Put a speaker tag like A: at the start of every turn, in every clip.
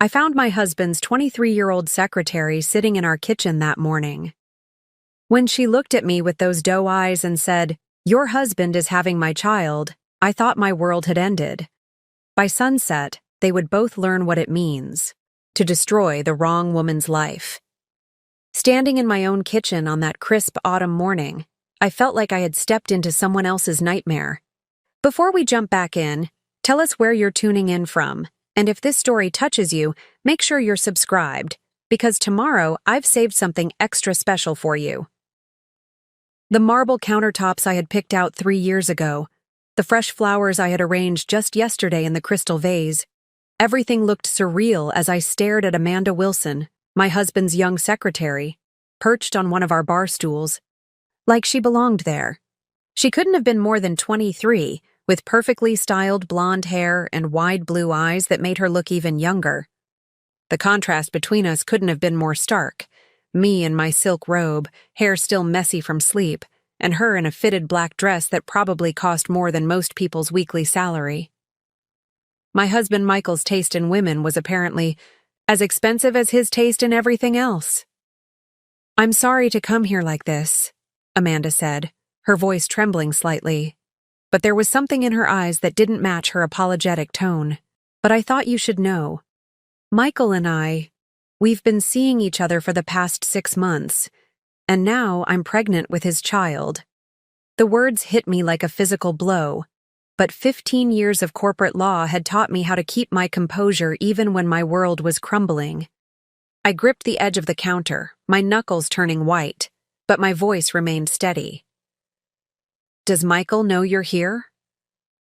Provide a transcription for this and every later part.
A: I found my husband's 23-year-old secretary sitting in our kitchen that morning. When she looked at me with those doe eyes and said, "Your husband is having my child," I thought my world had ended. By sunset, they would both learn what it means to destroy the wrong woman's life. Standing in my own kitchen on that crisp autumn morning, I felt like I had stepped into someone else's nightmare. Before we jump back in, tell us where you're tuning in from, and if this story touches you, make sure you're subscribed, because tomorrow I've saved something extra special for you. The marble countertops I had picked out 3 years ago, the fresh flowers I had arranged just yesterday in the crystal vase, everything looked surreal as I stared at Amanda Wilson, my husband's young secretary, perched on one of our bar stools, like she belonged there. She couldn't have been more than 23, with perfectly styled blonde hair and wide blue eyes that made her look even younger. The contrast between us couldn't have been more stark. Me in my silk robe, hair still messy from sleep, and her in a fitted black dress that probably cost more than most people's weekly salary. My husband Michael's taste in women was apparently as expensive as his taste in everything else. "I'm sorry to come here like this," Amanda said, her voice trembling slightly. But there was something in her eyes that didn't match her apologetic tone. "But I thought you should know. Michael and we've been seeing each other for the past 6 months, and now I'm pregnant with his child." The words hit me like a physical blow, but 15 years of corporate law had taught me how to keep my composure even when my world was crumbling. I gripped the edge of the counter, my knuckles turning white, but my voice remained steady. "Does Michael know you're here?"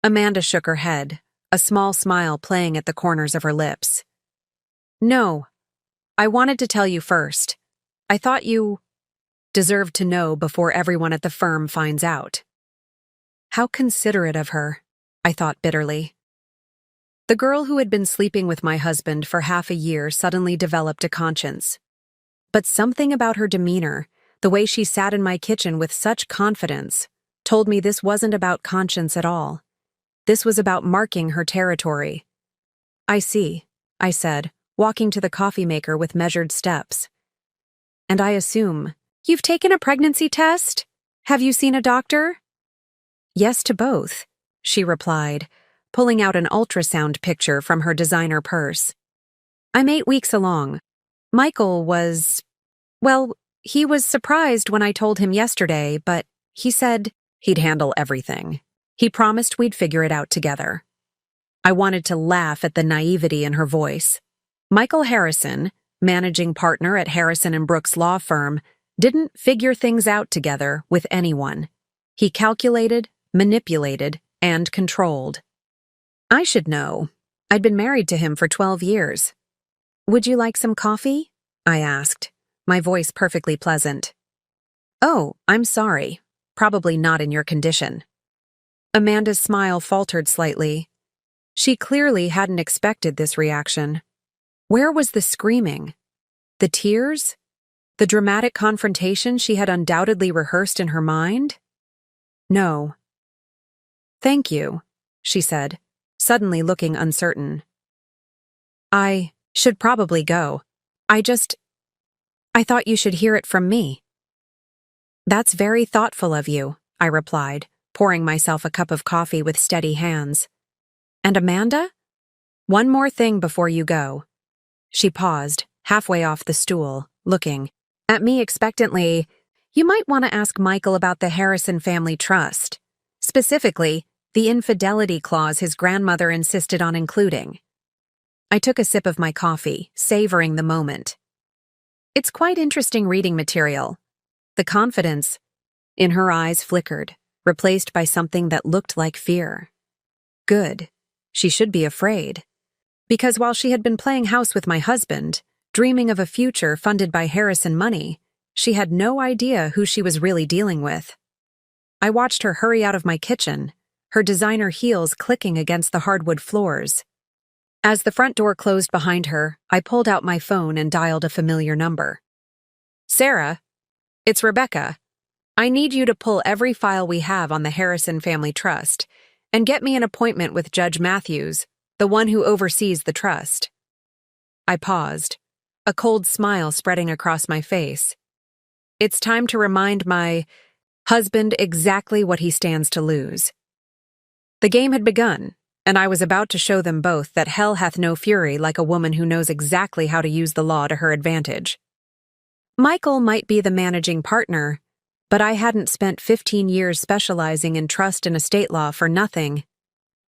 A: Amanda shook her head, a small smile playing at the corners of her lips. "No. I wanted to tell you first. I thought you deserved to know before everyone at the firm finds out." How considerate of her, I thought bitterly. The girl who had been sleeping with my husband for half a year suddenly developed a conscience. But something about her demeanor, the way she sat in my kitchen with such confidence, told me this wasn't about conscience at all. This was about marking her territory. "I see," I said, walking to the coffee maker with measured steps. "And I assume you've taken a pregnancy test? Have you seen a doctor?" "Yes to both," she replied, pulling out an ultrasound picture from her designer purse. "I'm 8 weeks along. Michael he was surprised when I told him yesterday, but he said he'd handle everything. He promised we'd figure it out together." I wanted to laugh at the naivety in her voice. Michael Harrison, managing partner at Harrison & Brooks law firm, didn't figure things out together with anyone. He calculated, manipulated, and controlled. I should know. I'd been married to him for 12 years. "Would you like some coffee?" I asked, my voice perfectly pleasant. "Oh, I'm sorry. Probably not in your condition." Amanda's smile faltered slightly. She clearly hadn't expected this reaction. Where was the screaming? The tears? The dramatic confrontation she had undoubtedly rehearsed in her mind? "No." "Thank you," she said, suddenly looking uncertain. "I should probably go. I thought you should hear it from me." "That's very thoughtful of you," I replied, pouring myself a cup of coffee with steady hands. "And Amanda? One more thing before you go." She paused, halfway off the stool, looking at me expectantly. "You might want to ask Michael about the Harrison family trust. Specifically, the infidelity clause his grandmother insisted on including." I took a sip of my coffee, savoring the moment. It's quite interesting reading material. The confidence in her eyes flickered, replaced by something that looked like fear. Good. She should be afraid. Because while she had been playing house with my husband, dreaming of a future funded by Harrison money, she had no idea who she was really dealing with. I watched her hurry out of my kitchen, her designer heels clicking against the hardwood floors. As the front door closed behind her, I pulled out my phone and dialed a familiar number. "Sarah, it's Rebecca. I need you to pull every file we have on the Harrison Family Trust and get me an appointment with Judge Matthews, the one who oversees the trust." I paused, a cold smile spreading across my face. It's time to remind my husband exactly what he stands to lose. The game had begun, and I was about to show them both that hell hath no fury like a woman who knows exactly how to use the law to her advantage. Michael might be the managing partner, but I hadn't spent 15 years specializing in trust and estate law for nothing.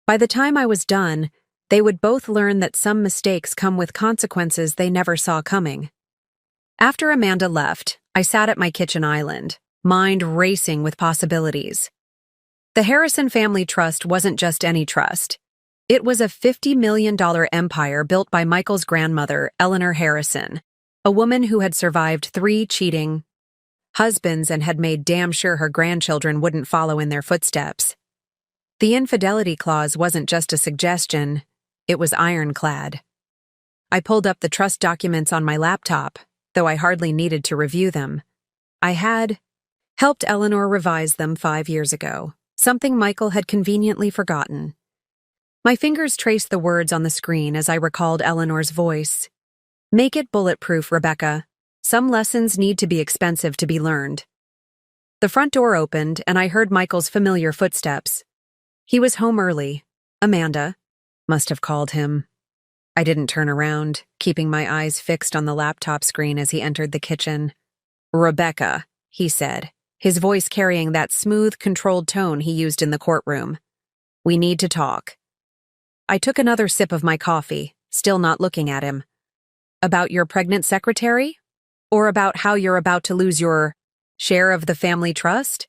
A: By the time I was done, they would both learn that some mistakes come with consequences they never saw coming. After Amanda left, I sat at my kitchen island, mind racing with possibilities. The Harrison Family Trust wasn't just any trust. It was a $50 million empire built by Michael's grandmother, Eleanor Harrison, a woman who had survived 3 cheating husbands and had made damn sure her grandchildren wouldn't follow in their footsteps. The infidelity clause wasn't just a suggestion, it was ironclad. I pulled up the trust documents on my laptop, though I hardly needed to review them. I had helped Eleanor revise them 5 years ago, something Michael had conveniently forgotten. My fingers traced the words on the screen as I recalled Eleanor's voice. "Make it bulletproof, Rebecca. Some lessons need to be expensive to be learned." The front door opened, and I heard Michael's familiar footsteps. He was home early. Amanda must have called him. I didn't turn around, keeping my eyes fixed on the laptop screen as he entered the kitchen. "Rebecca," he said, his voice carrying that smooth, controlled tone he used in the courtroom. "We need to talk." I took another sip of my coffee, still not looking at him. "About your pregnant secretary? Or about how you're about to lose your share of the family trust?"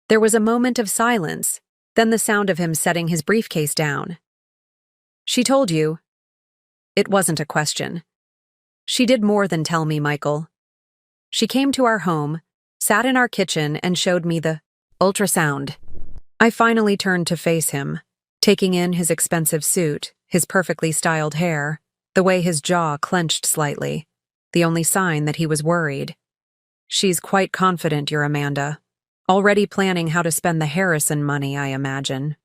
A: There was a moment of silence, then the sound of him setting his briefcase down. "She told you." It wasn't a question. She did more than tell me, Michael. She came to our home, sat in our kitchen, and showed me the ultrasound. I finally turned to face him, taking in his expensive suit, his perfectly styled hair, the way his jaw clenched slightly, the only sign that he was worried. "She's quite confident you're Amanda. Already planning how to spend the Harrison money, I imagine."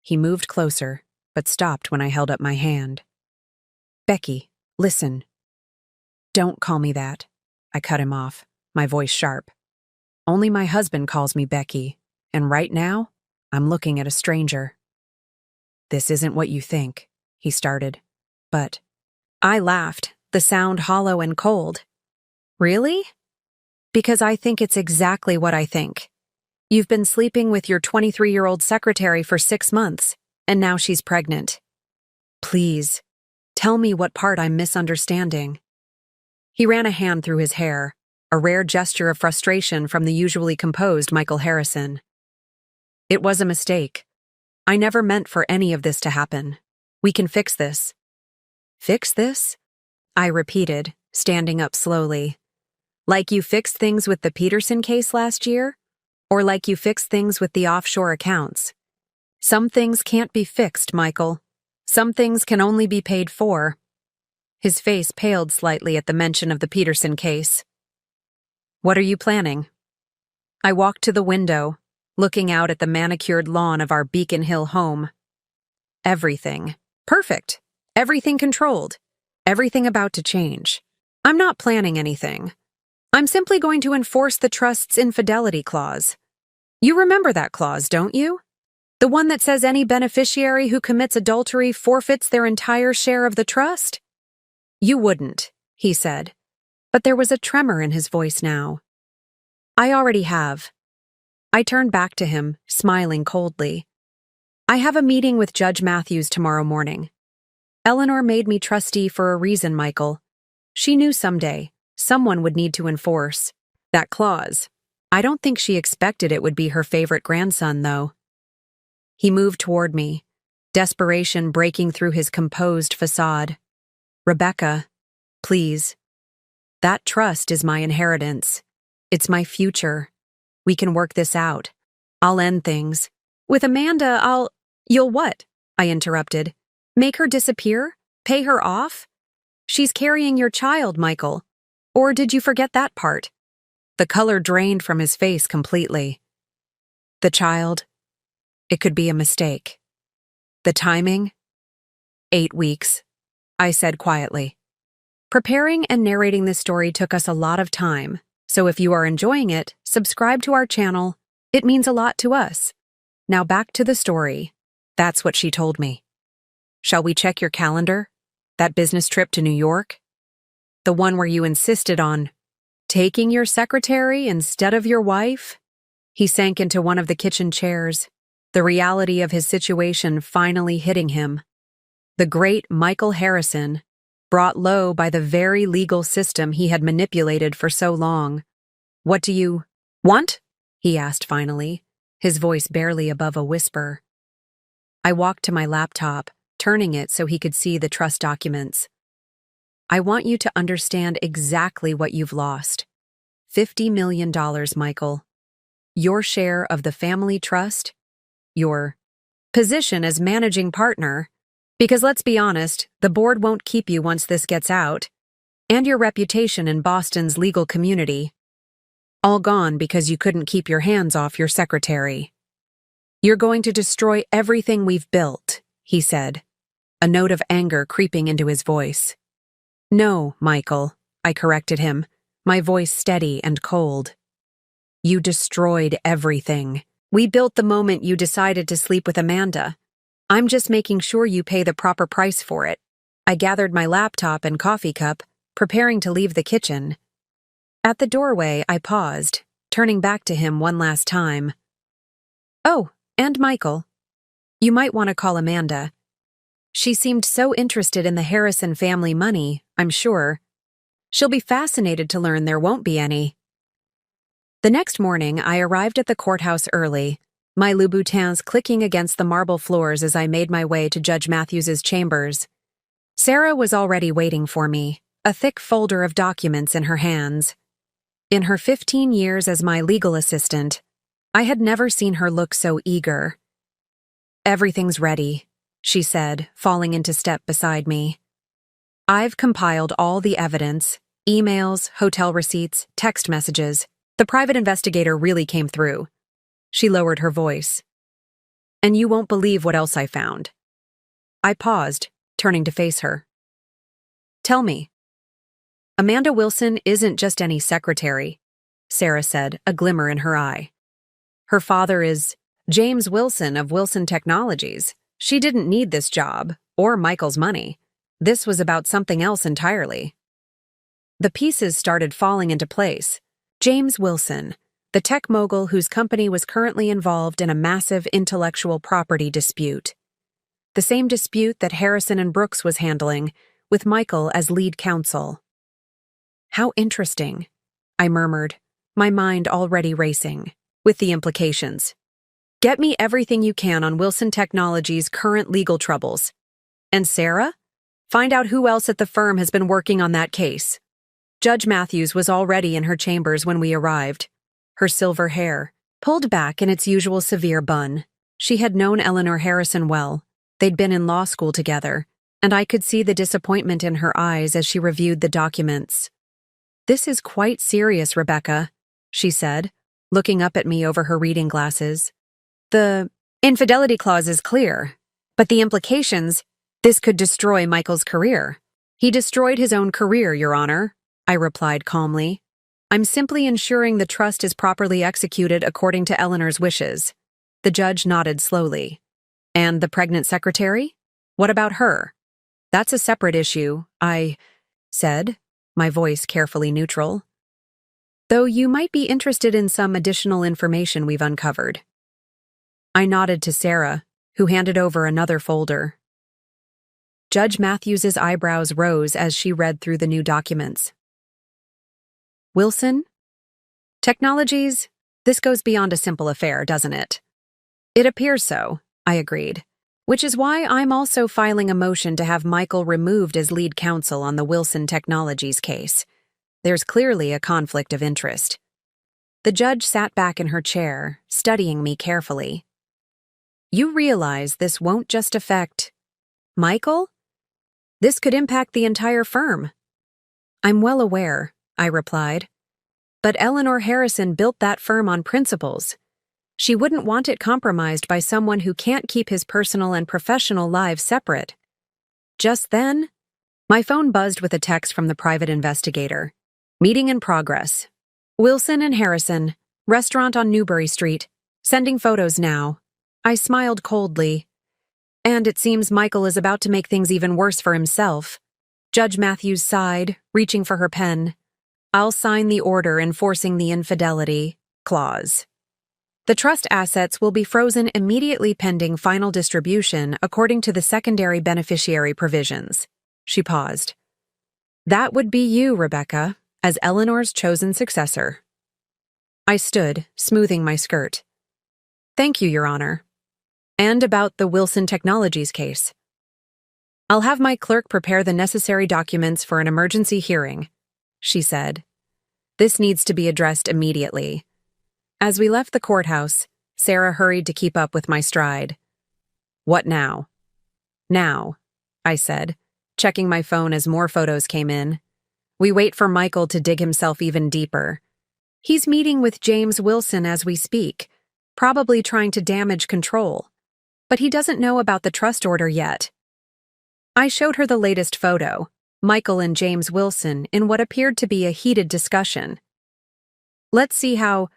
A: He moved closer, but stopped when I held up my hand. "Becky, listen." "Don't call me that." I cut him off, my voice sharp. "Only my husband calls me Becky, and right now, I'm looking at a stranger." "This isn't what you think," he started. But I laughed, the sound hollow and cold. "Really?" "Because I think it's exactly what I think. You've been sleeping with your 23-year-old secretary for 6 months, and now she's pregnant. Please, tell me what part I'm misunderstanding." He ran a hand through his hair, a rare gesture of frustration from the usually composed Michael Harrison. "It was a mistake. I never meant for any of this to happen. We can fix this." "Fix this?" I repeated, standing up slowly. "Like you fixed things with the Peterson case last year? Or like you fixed things with the offshore accounts? Some things can't be fixed, Michael. Some things can only be paid for." His face paled slightly at the mention of the Peterson case. "What are you planning?" I walked to the window, looking out at the manicured lawn of our Beacon Hill home. Everything. Perfect. Everything controlled. Everything about to change. I'm not planning anything. I'm simply going to enforce the trust's infidelity clause. You remember that clause, don't you? The one that says any beneficiary who commits adultery forfeits their entire share of the trust? "You wouldn't," he said, but there was a tremor in his voice now. "I already have." I turned back to him, smiling coldly. "I have a meeting with Judge Matthews tomorrow morning. Eleanor made me trustee for a reason, Michael. She knew someday someone would need to enforce that clause. I don't think she expected it would be her favorite grandson, though." He moved toward me, desperation breaking through his composed facade. "Rebecca, please. That trust is my inheritance. It's my future. We can work this out. I'll end things. With Amanda, You'll what?" I interrupted. "Make her disappear? Pay her off? She's carrying your child, Michael. Or did you forget that part?" The color drained from his face completely. The child? It could be a mistake. The timing? 8 weeks. I said quietly. Preparing and narrating this story took us a lot of time, so if you are enjoying it, subscribe to our channel. It means a lot to us. Now back to the story. That's what she told me. Shall we check your calendar? That business trip to New York? The one where you insisted on taking your secretary instead of your wife? He sank into one of the kitchen chairs, the reality of his situation finally hitting him. The great Michael Harrison, brought low by the very legal system he had manipulated for so long. What do you want? He asked finally, his voice barely above a whisper. I walked to my laptop, turning it so he could see the trust documents. I want you to understand exactly what you've lost. $50 million, Michael. Your share of the family trust, your position as managing partner, because let's be honest, the board won't keep you once this gets out, and your reputation in Boston's legal community. All gone because you couldn't keep your hands off your secretary. You're going to destroy everything we've built, he said, a note of anger creeping into his voice. No, Michael, I corrected him, my voice steady and cold. You destroyed everything. We built the moment you decided to sleep with Amanda. I'm just making sure you pay the proper price for it. I gathered my laptop and coffee cup, preparing to leave the kitchen. At the doorway, I paused, turning back to him one last time. Oh, and Michael. You might want to call Amanda. She seemed so interested in the Harrison family money, I'm sure. She'll be fascinated to learn there won't be any. The next morning, I arrived at the courthouse early, my Louboutins clicking against the marble floors as I made my way to Judge Matthews's chambers. Sarah was already waiting for me, a thick folder of documents in her hands. In her 15 years as my legal assistant, I had never seen her look so eager. Everything's ready, she said, falling into step beside me. I've compiled all the evidence, emails, hotel receipts, text messages. The private investigator really came through. She lowered her voice. And you won't believe what else I found. I paused, turning to face her. Tell me. Amanda Wilson isn't just any secretary, Sarah said, a glimmer in her eye. Her father is James Wilson of Wilson Technologies. She didn't need this job, or Michael's money. This was about something else entirely. The pieces started falling into place. James Wilson, the tech mogul whose company was currently involved in a massive intellectual property dispute. The same dispute that Harrison and Brooks was handling, with Michael as lead counsel. How interesting, I murmured, my mind already racing, with the implications. Get me everything you can on Wilson Technologies' current legal troubles. And Sarah? Find out who else at the firm has been working on that case. Judge Matthews was already in her chambers when we arrived. Her silver hair, pulled back in its usual severe bun. She had known Eleanor Harrison well. They'd been in law school together, and I could see the disappointment in her eyes as she reviewed the documents. This is quite serious, Rebecca, she said, looking up at me over her reading glasses. The infidelity clause is clear, but the implications, this could destroy Michael's career. He destroyed his own career, Your Honor, I replied calmly. I'm simply ensuring the trust is properly executed according to Eleanor's wishes. The judge nodded slowly. And the pregnant secretary? What about her? That's a separate issue, I said, my voice carefully neutral. Though you might be interested in some additional information we've uncovered. I nodded to Sarah, who handed over another folder. Judge Matthews's eyebrows rose as she read through the new documents. Wilson? Technologies? This goes beyond a simple affair, doesn't it? It appears so, I agreed, which is why I'm also filing a motion to have Michael removed as lead counsel on the Wilson Technologies case. There's clearly a conflict of interest. The judge sat back in her chair, studying me carefully. You realize this won't just affect Michael? This could impact the entire firm. I'm well aware, I replied. But Eleanor Harrison built that firm on principles. She wouldn't want it compromised by someone who can't keep his personal and professional lives separate. Just then, My phone buzzed with a text from the private investigator. Meeting in progress. Wilson and Harrison, restaurant on Newbury Street. Sending photos now. I smiled coldly. And it seems Michael is about to make things even worse for himself. Judge Matthews sighed, reaching for her pen. I'll sign the order enforcing the infidelity clause. The trust assets will be frozen immediately pending final distribution according to the secondary beneficiary provisions. She paused. That would be you, Rebecca, as Eleanor's chosen successor. I stood, smoothing my skirt. Thank you, Your Honor. And about the Wilson Technologies case. I'll have my clerk prepare the necessary documents for an emergency hearing, she said. This needs to be addressed immediately. As we left the courthouse, Sarah hurried to keep up with my stride. What now? Now, I said, checking my phone as more photos came in. We wait for Michael to dig himself even deeper. He's meeting with James Wilson as we speak, probably trying to damage control. But he doesn't know about the trust order yet. I showed her the latest photo, Michael and James Wilson, in what appeared to be a heated discussion. Let's see how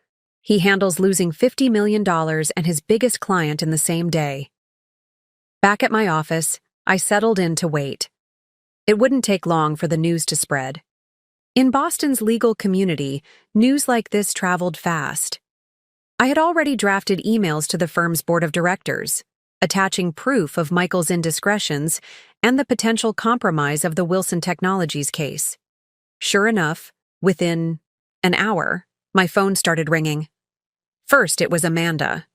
A: he handles losing $50 million and his biggest client in the same day. Back at my office, I settled in to wait. It wouldn't take long for the news to spread. In Boston's legal community, news like this traveled fast. I had already drafted emails to the firm's board of directors, attaching proof of Michael's indiscretions and the potential compromise of the Wilson Technologies case. Sure enough, within an hour, my phone started ringing. First, it was Amanda.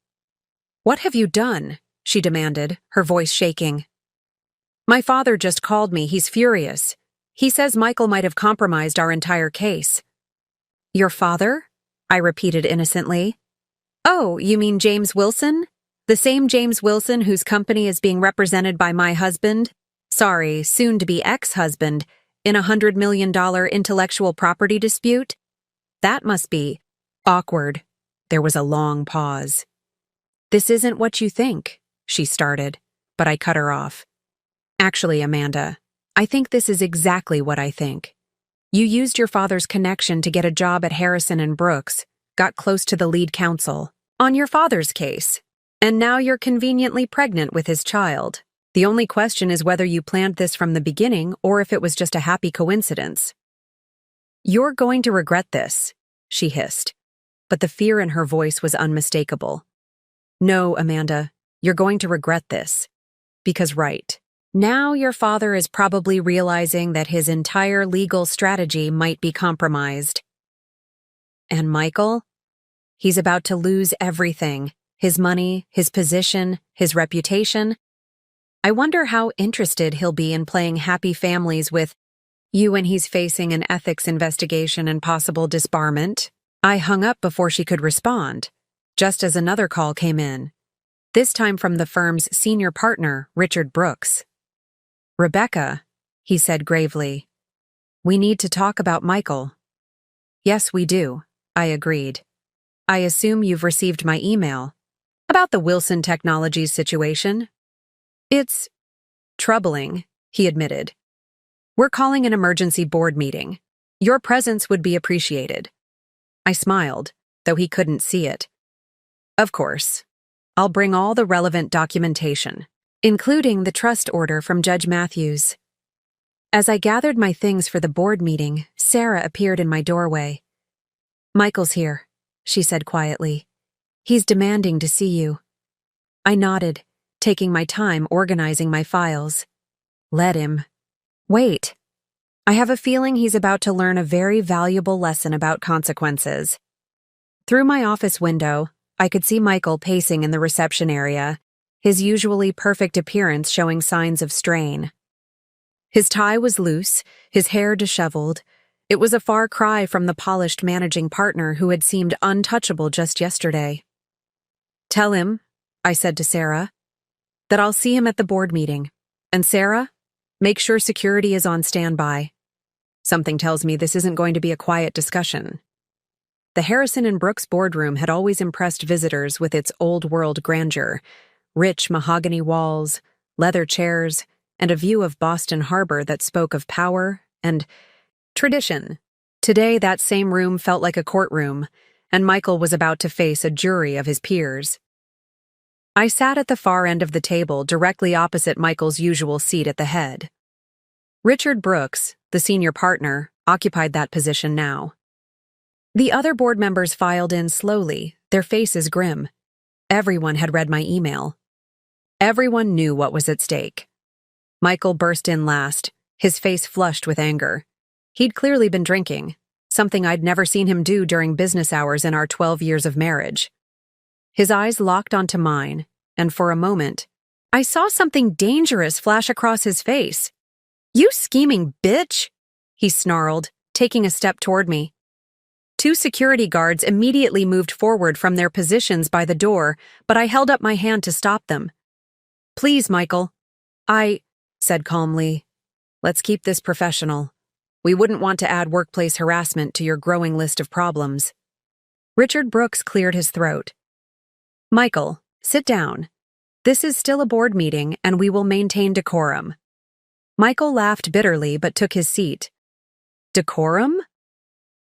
A: "What have you done?" she demanded, her voice shaking. "My father just called me. He's furious. He says Michael might have compromised our entire case." "Your father?" I repeated innocently. "Oh, you mean James Wilson? The same James Wilson whose company is being represented by my husband? Sorry, soon-to-be ex-husband, in a $100 million intellectual property dispute? That must be awkward." There was a long pause. "This isn't what you think," she started, but I cut her off. "Actually, Amanda, I think this is exactly what I think. You used your father's connection to get a job at Harrison and Brooks, got close to the lead counsel on your father's case, and now you're conveniently pregnant with his child. The only question is whether you planned this from the beginning or if it was just a happy coincidence." "You're going to regret this," she hissed, but the fear in her voice was unmistakable. "No, Amanda, you're going to regret this. Because now your father is probably realizing that his entire legal strategy might be compromised. And Michael? He's about to lose everything. His money, his position, his reputation. I wonder how interested he'll be in playing happy families with you when he's facing an ethics investigation and possible disbarment." I hung up before she could respond, just as another call came in, this time from the firm's senior partner, Richard Brooks. "Rebecca," he said gravely, "we need to talk about Michael." "Yes, we do," I agreed. "I assume you've received my email about the Wilson Technologies situation." "It's troubling," he admitted. "We're calling an emergency board meeting. Your presence would be appreciated." I smiled, though he couldn't see it. "Of course. I'll bring all the relevant documentation, including the trust order from Judge Matthews." As I gathered my things for the board meeting, Sarah appeared in my doorway. "Michael's here," she said quietly. "He's demanding to see you." I nodded, taking my time organizing my files. Let him. Wait. I have a feeling he's about to learn a very valuable lesson about consequences. Through my office window, I could see Michael pacing in the reception area, his usually perfect appearance showing signs of strain. His tie was loose, his hair disheveled. It was a far cry from the polished managing partner who had seemed untouchable just yesterday. "Tell him," I said to Sarah, "that I'll see him at the board meeting. And Sarah, make sure security is on standby. Something tells me this isn't going to be a quiet discussion." The Harrison and Brooks boardroom had always impressed visitors with its old-world grandeur, rich mahogany walls, leather chairs, and a view of Boston Harbor that spoke of power and tradition. Today, that same room felt like a courtroom, and Michael was about to face a jury of his peers. I sat at the far end of the table, directly opposite Michael's usual seat at the head. Richard Brooks, the senior partner, occupied that position now. The other board members filed in slowly, their faces grim. Everyone had read my email. Everyone knew what was at stake. Michael burst in last, his face flushed with anger. He'd clearly been drinking, something I'd never seen him do during business hours in our 12 years of marriage. His eyes locked onto mine, and for a moment, I saw something dangerous flash across his face. "You scheming bitch!" he snarled, taking a step toward me. Two security guards immediately moved forward from their positions by the door, but I held up my hand to stop them. "Please, Michael," I said calmly. "Let's keep this professional. We wouldn't want to add workplace harassment to your growing list of problems." Richard Brooks cleared his throat. "Michael, sit down. This is still a board meeting, and we will maintain decorum." Michael laughed bitterly but took his seat. "Decorum?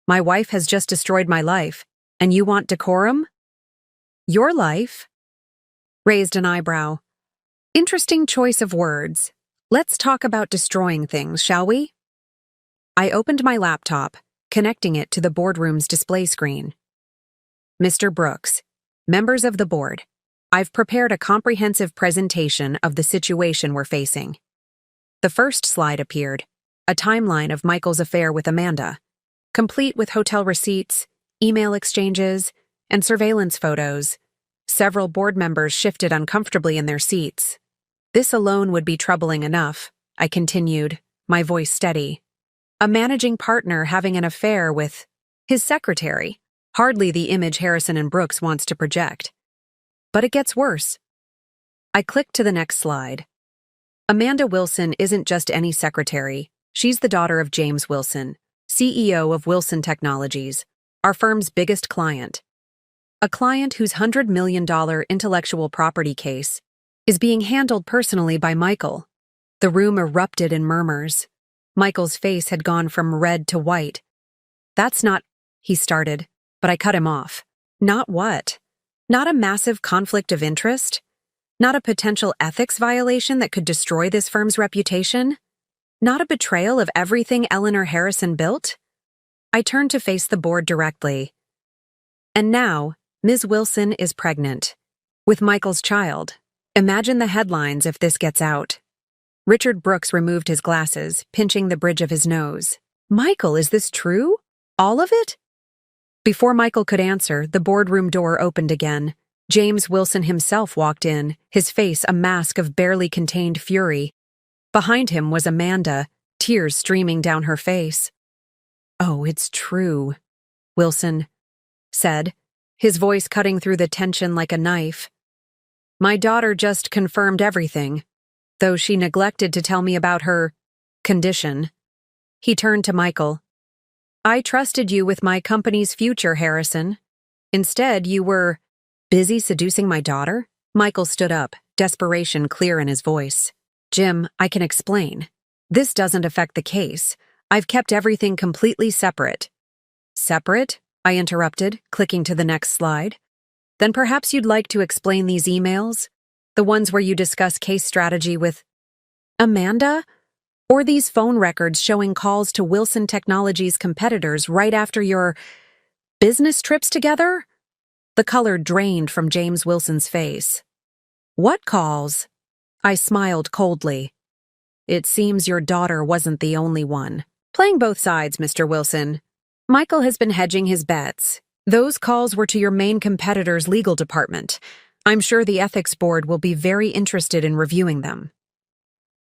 A: My wife has just destroyed my life, and you want decorum?" "Your life?" Raised an eyebrow. "Interesting choice of words. Let's talk about destroying things, shall we?" I opened my laptop, connecting it to the boardroom's display screen. "Mr. Brooks, members of the board, I've prepared a comprehensive presentation of the situation we're facing." The first slide appeared, a timeline of Michael's affair with Amanda, complete with hotel receipts, email exchanges, and surveillance photos. Several board members shifted uncomfortably in their seats. "This alone would be troubling enough," I continued, my voice steady. "A managing partner having an affair with his secretary. Hardly the image Harrison and Brooks wants to project. But it gets worse." I clicked to the next slide. Amanda Wilson isn't just any secretary. She's the daughter of James Wilson, CEO of Wilson Technologies, our firm's biggest client. A client whose $100 million intellectual property case is being handled personally by Michael. The room erupted in murmurs. Michael's face had gone from red to white. "That's not," he started, but I cut him off. "Not what? Not a massive conflict of interest? Not a potential ethics violation that could destroy this firm's reputation? Not a betrayal of everything Eleanor Harrison built?" I turned to face the board directly. "And now, Ms. Wilson is pregnant. With Michael's child. Imagine the headlines if this gets out." Richard Brooks removed his glasses, pinching the bridge of his nose. "Michael, is this true? All of it?" Before Michael could answer, the boardroom door opened again. James Wilson himself walked in, his face a mask of barely contained fury. Behind him was Amanda, tears streaming down her face. "Oh, it's true," Wilson said, his voice cutting through the tension like a knife. "My daughter just confirmed everything, though she neglected to tell me about her condition." He turned to Michael. "I trusted you with my company's future, Harrison. Instead, you were busy seducing my daughter?" Michael stood up, desperation clear in his voice. "Jim, I can explain. This doesn't affect the case. I've kept everything completely separate." "Separate?" I interrupted, clicking to the next slide. "Then perhaps you'd like to explain these emails? The ones where you discuss case strategy with Amanda? Or these phone records showing calls to Wilson Technologies competitors right after your business trips together?" The color drained from James Wilson's face. "What calls?" I smiled coldly. "It seems your daughter wasn't the only one. Playing both sides, Mr. Wilson. Michael has been hedging his bets. Those calls were to your main competitor's legal department. I'm sure the ethics board will be very interested in reviewing them."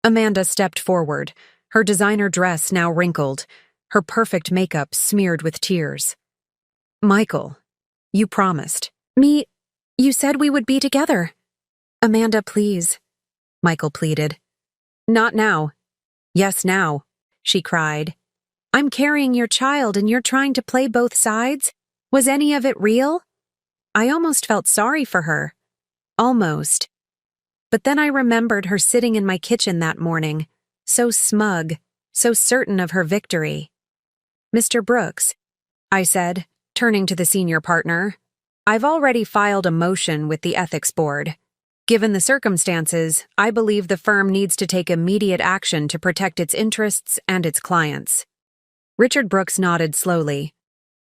A: Amanda stepped forward, her designer dress now wrinkled, her perfect makeup smeared with tears. "Michael, you promised." You said we would be together." "Amanda, please," Michael pleaded. "Not now." "Yes, now," she cried. "I'm carrying your child and you're trying to play both sides? Was any of it real?" I almost felt sorry for her. Almost. But then I remembered her sitting in my kitchen that morning, so smug, so certain of her victory. "Mr. Brooks," I said, turning to the senior partner, "I've already filed a motion with the ethics board. Given the circumstances, I believe the firm needs to take immediate action to protect its interests and its clients." Richard Brooks nodded slowly.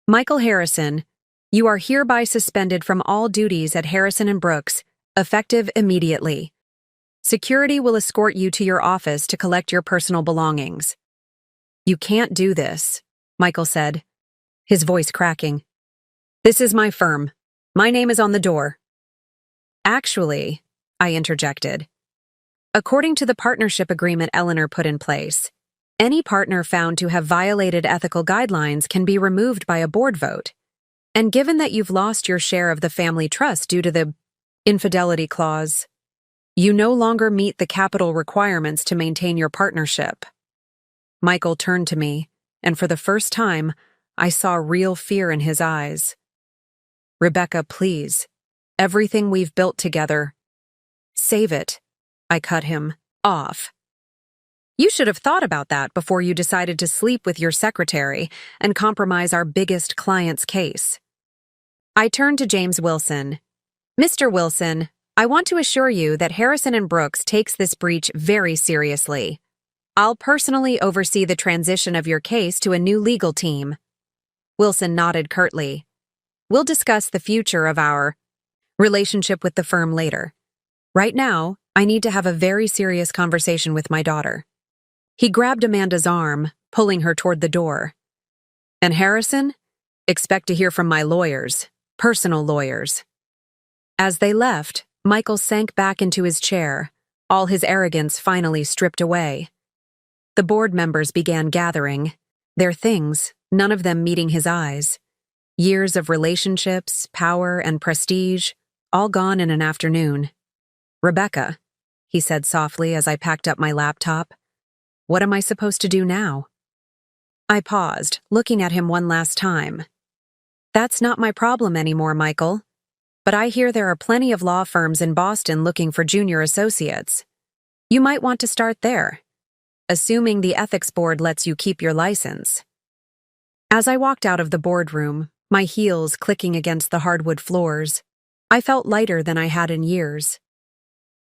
A: "Michael Harrison, you are hereby suspended from all duties at Harrison & Brooks, effective immediately. Security will escort you to your office to collect your personal belongings." "You can't do this," Michael said, his voice cracking. "This is my firm. My name is on the door." "Actually," I interjected, "according to the partnership agreement Eleanor put in place, any partner found to have violated ethical guidelines can be removed by a board vote. And given that you've lost your share of the family trust due to the infidelity clause, you no longer meet the capital requirements to maintain your partnership." Michael turned to me, and for the first time, I saw real fear in his eyes. "Rebecca, please. Everything we've built together. Save it." I cut him off. "You should have thought about that before you decided to sleep with your secretary and compromise our biggest client's case." I turned to James Wilson. "Mr. Wilson, I want to assure you that Harrison & Brooks takes this breach very seriously. I'll personally oversee the transition of your case to a new legal team." Wilson nodded curtly. "We'll discuss the future of our relationship with the firm later. Right now, I need to have a very serious conversation with my daughter." He grabbed Amanda's arm, pulling her toward the door. "And Harrison, expect to hear from my lawyers, personal lawyers." As they left, Michael sank back into his chair, all his arrogance finally stripped away. The board members began gathering, their things, none of them meeting his eyes. Years of relationships, power, and prestige, all gone in an afternoon. "Rebecca," he said softly as I packed up my laptop, "what am I supposed to do now?" I paused, looking at him one last time. "That's not my problem anymore, Michael. But I hear there are plenty of law firms in Boston looking for junior associates. You might want to start there, assuming the ethics board lets you keep your license." As I walked out of the boardroom, my heels clicking against the hardwood floors, I felt lighter than I had in years.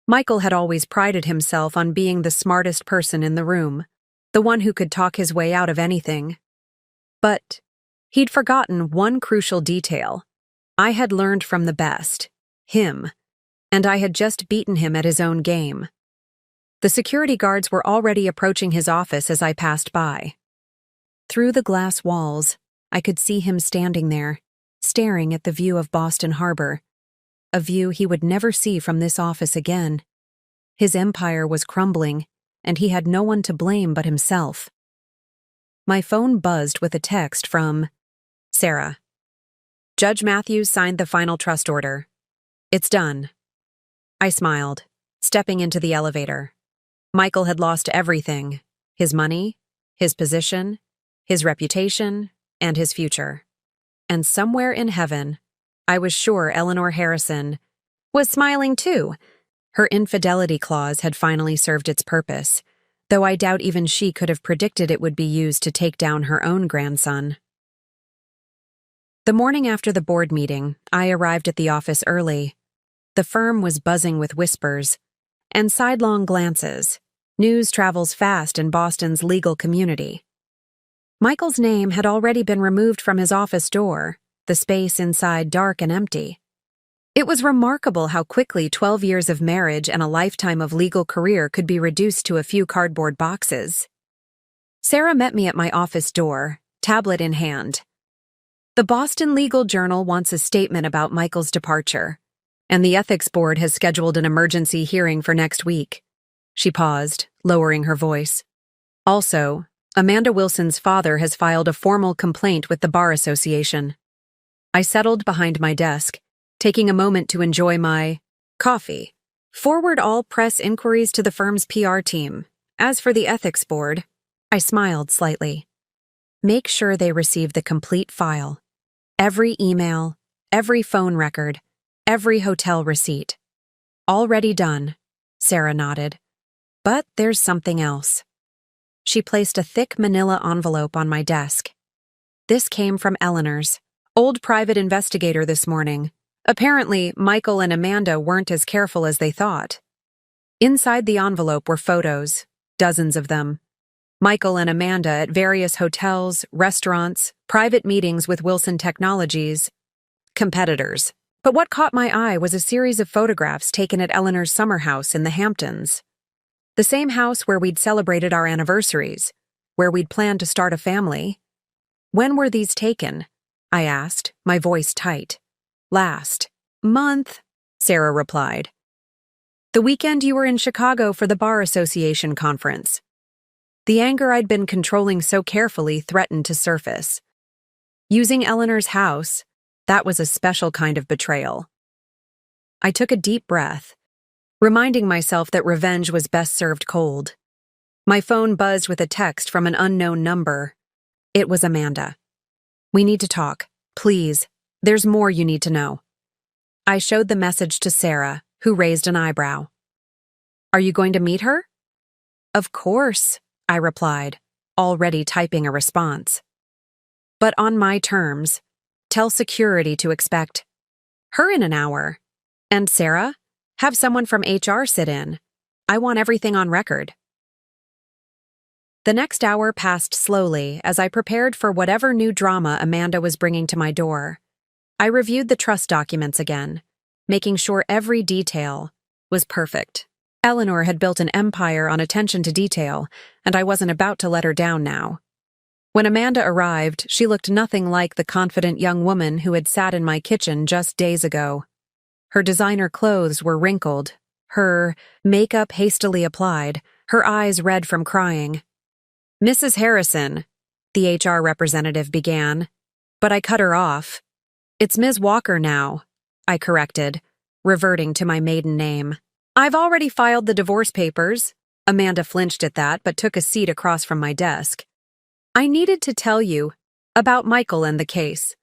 A: Michael had always prided himself on being the smartest person in the room, the one who could talk his way out of anything. But he'd forgotten one crucial detail. I had learned from the best, him, and I had just beaten him at his own game. The security guards were already approaching his office as I passed by. Through the glass walls, I could see him standing there, staring at the view of Boston Harbor, a view he would never see from this office again. His empire was crumbling, and he had no one to blame but himself. My phone buzzed with a text from Sarah. "Judge Matthews signed the final trust order. It's done." I smiled, stepping into the elevator. Michael had lost everything: his money, his position, his reputation, and his future. And somewhere in heaven, I was sure Eleanor Harrison was smiling too. Her infidelity clause had finally served its purpose, though I doubt even she could have predicted it would be used to take down her own grandson. The morning after the board meeting, I arrived at the office early. The firm was buzzing with whispers and sidelong glances. News travels fast in Boston's legal community. Michael's name had already been removed from his office door, the space inside dark and empty. It was remarkable how quickly 12 years of marriage and a lifetime of legal career could be reduced to a few cardboard boxes. Sarah met me at my office door, tablet in hand. "The Boston Legal Journal wants a statement about Michael's departure, and the Ethics Board has scheduled an emergency hearing for next week." She paused, lowering her voice. "Also, Amanda Wilson's father has filed a formal complaint with the Bar Association." I settled behind my desk, taking a moment to enjoy my coffee. "Forward all press inquiries to the firm's PR team. As for the Ethics Board," I smiled slightly, "make sure they receive the complete file. Every email, every phone record, every hotel receipt. Already done." Sarah nodded. But there's something else. She placed a thick manila envelope on my desk. This came from Eleanor's old private investigator this morning. Apparently, Michael and Amanda weren't as careful as they thought. Inside the envelope were photos, dozens of them. Michael and Amanda at various hotels, restaurants, private meetings with Wilson Technologies, competitors. But what caught my eye was a series of photographs taken at Eleanor's summer house in the Hamptons. The same house where we'd celebrated our anniversaries, where we'd planned to start a family. When were these taken? I asked, my voice tight. Last month, Sarah replied. The weekend you were in Chicago for the Bar Association conference. The anger I'd been controlling so carefully threatened to surface. Using Eleanor's house, that was a special kind of betrayal. I took a deep breath, reminding myself that revenge was best served cold. My phone buzzed with a text from an unknown number. It was Amanda. We need to talk, please. There's more you need to know. I showed the message to Sarah, who raised an eyebrow. Are you going to meet her? Of course, I replied, already typing a response. But on my terms. Tell security to expect her in an hour. And Sarah, have someone from HR sit in. I want everything on record. The next hour passed slowly as I prepared for whatever new drama Amanda was bringing to my door. I reviewed the trust documents again, making sure every detail was perfect. Eleanor had built an empire on attention to detail, and I wasn't about to let her down now. When Amanda arrived, she looked nothing like the confident young woman who had sat in my kitchen just days ago. Her designer clothes were wrinkled, her makeup hastily applied, her eyes red from crying. Mrs. Harrison, the HR representative began, but I cut her off. It's Ms. Walker now, I corrected, reverting to my maiden name. I've already filed the divorce papers. Amanda flinched at that but took a seat across from my desk. I needed to tell you about Michael and the case.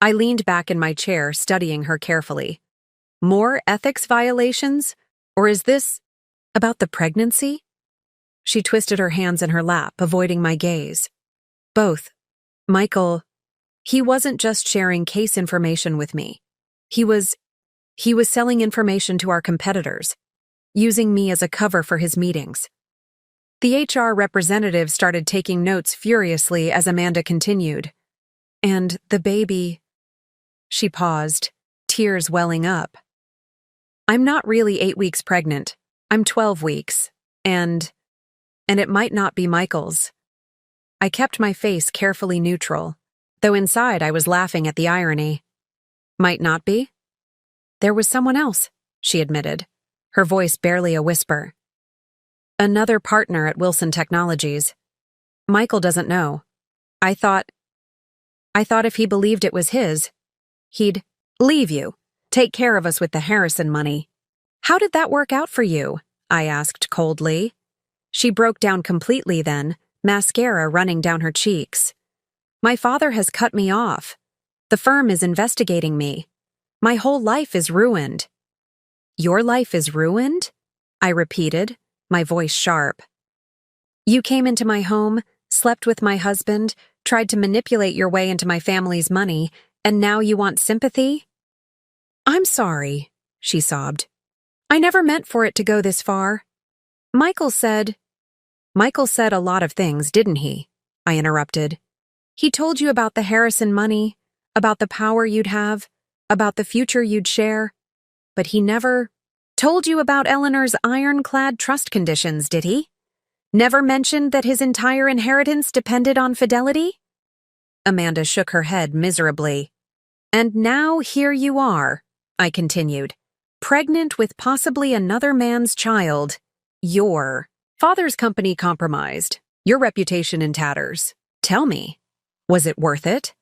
A: I leaned back in my chair, studying her carefully. More ethics violations? Or is this about the pregnancy? She twisted her hands in her lap, avoiding my gaze. Both. Michael, he wasn't just sharing case information with me. He was selling information to our competitors, using me as a cover for his meetings. The HR representative started taking notes furiously as Amanda continued. And the baby... She paused, tears welling up. I'm not really 8 weeks pregnant. I'm 12 weeks. And it might not be Michael's. I kept my face carefully neutral, though inside I was laughing at the irony. Might not be? There was someone else, she admitted, her voice barely a whisper. Another partner at Wilson Technologies. Michael doesn't know. I thought if he believed it was his, he'd leave you, take care of us with the Harrison money. How did that work out for you? I asked coldly. She broke down completely then, mascara running down her cheeks. My father has cut me off. The firm is investigating me. My whole life is ruined. Your life is ruined? I repeated, my voice sharp. You came into my home, slept with my husband, tried to manipulate your way into my family's money, and now you want sympathy? I'm sorry, she sobbed. I never meant for it to go this far. Michael said a lot of things, didn't he? I interrupted. He told you about the Harrison money, about the power you'd have, about the future you'd share, but he never told you about Eleanor's ironclad trust conditions, did he? Never mentioned that his entire inheritance depended on fidelity? Amanda shook her head miserably. And now here you are, I continued, pregnant with possibly another man's child. Your father's company compromised, your reputation in tatters. Tell me, was it worth it?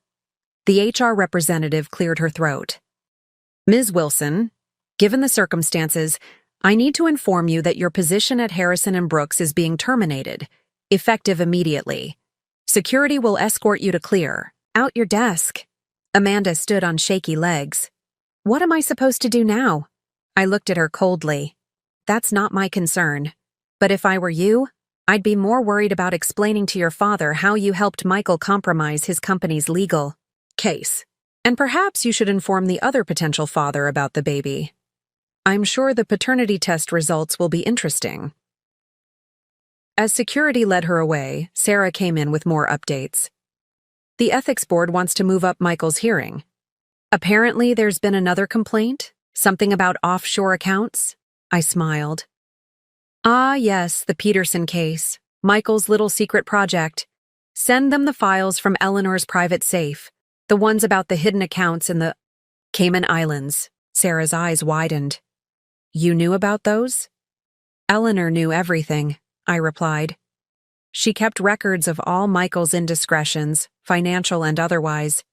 A: The HR representative cleared her throat. Ms. Wilson, given the circumstances, I need to inform you that your position at Harrison and Brooks is being terminated, effective immediately. Security will escort you to clear. Out your desk. Amanda stood on shaky legs. What am I supposed to do now? I looked at her coldly. that's not my concern. But if I were you, I'd be more worried about explaining to your father how you helped Michael compromise his company's legal case. And perhaps you should inform the other potential father about the baby. I'm sure the paternity test results will be interesting. As security led her away, Sarah came in with more updates. The ethics board wants to move up Michael's hearing. Apparently, there's been another complaint? Something about offshore accounts? I smiled. Ah, yes, the Peterson case. Michael's little secret project. Send them the files from Eleanor's private safe. The ones about the hidden accounts in the Cayman Islands. Sarah's eyes widened. You knew about those? Eleanor knew everything, I replied. She kept records of all Michael's indiscretions, financial and otherwise.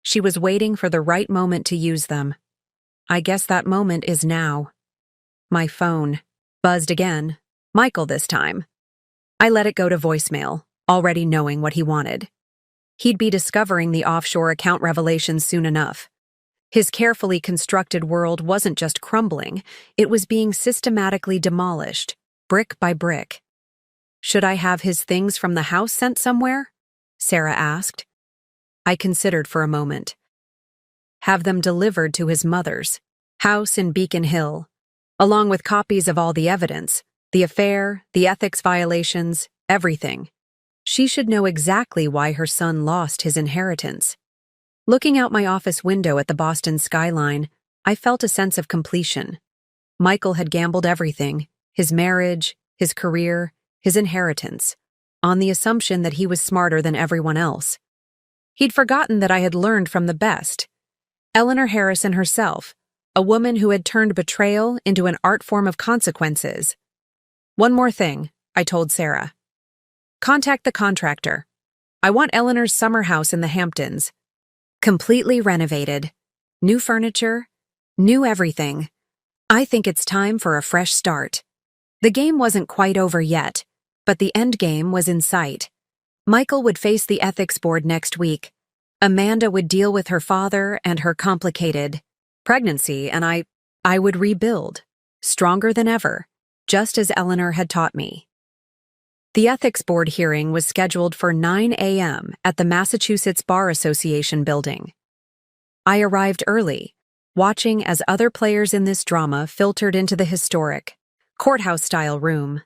A: She was waiting for the right moment to use them. I guess that moment is now. My phone buzzed again. Michael this time. I let it go to voicemail, already knowing what he wanted. He'd be discovering the offshore account revelations soon enough. His carefully constructed world wasn't just crumbling, it was being systematically demolished, brick by brick. Should I have his things from the house sent somewhere? Sarah asked. I considered for a moment. Have them delivered to his mother's house in Beacon Hill, along with copies of all the evidence, the affair, the ethics violations, everything. She should know exactly why her son lost his inheritance. Looking out my office window at the Boston skyline, I felt a sense of completion. Michael had gambled everything, his marriage, his career, his inheritance, on the assumption that he was smarter than everyone else. He'd forgotten that I had learned from the best. Eleanor Harrison herself, a woman who had turned betrayal into an art form of consequences. One more thing, I told Sarah. Contact the contractor. I want Eleanor's summer house in the Hamptons. Completely renovated. New furniture. New everything. I think it's time for a fresh start. The game wasn't quite over yet, but the end game was in sight. Michael would face the ethics board next week. Amanda would deal with her father and her complicated pregnancy, and I would rebuild, stronger than ever, just as Eleanor had taught me. The ethics board hearing was scheduled for 9 a.m. at the Massachusetts Bar Association building. I arrived early, watching as other players in this drama filtered into the historic, courthouse-style room.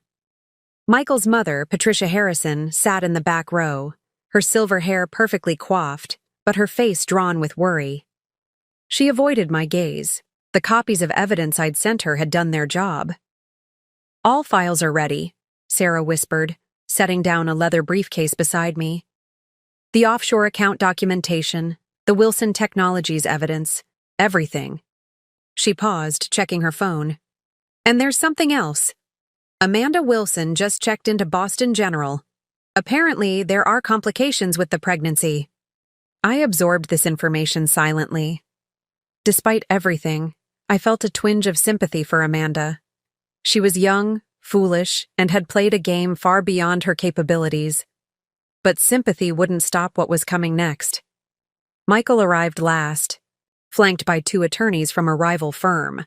A: Michael's mother, Patricia Harrison, sat in the back row, her silver hair perfectly coiffed, but her face drawn with worry. She avoided my gaze. The copies of evidence I'd sent her had done their job. All files are ready, Sarah whispered, setting down a leather briefcase beside me. The offshore account documentation, the Wilson Technologies evidence, everything. She paused, checking her phone. And there's something else. Amanda Wilson just checked into Boston General. Apparently, there are complications with the pregnancy. I absorbed this information silently. Despite everything, I felt a twinge of sympathy for Amanda. She was young, foolish, and had played a game far beyond her capabilities. But sympathy wouldn't stop what was coming next. Michael arrived last, flanked by 2 attorneys from a rival firm.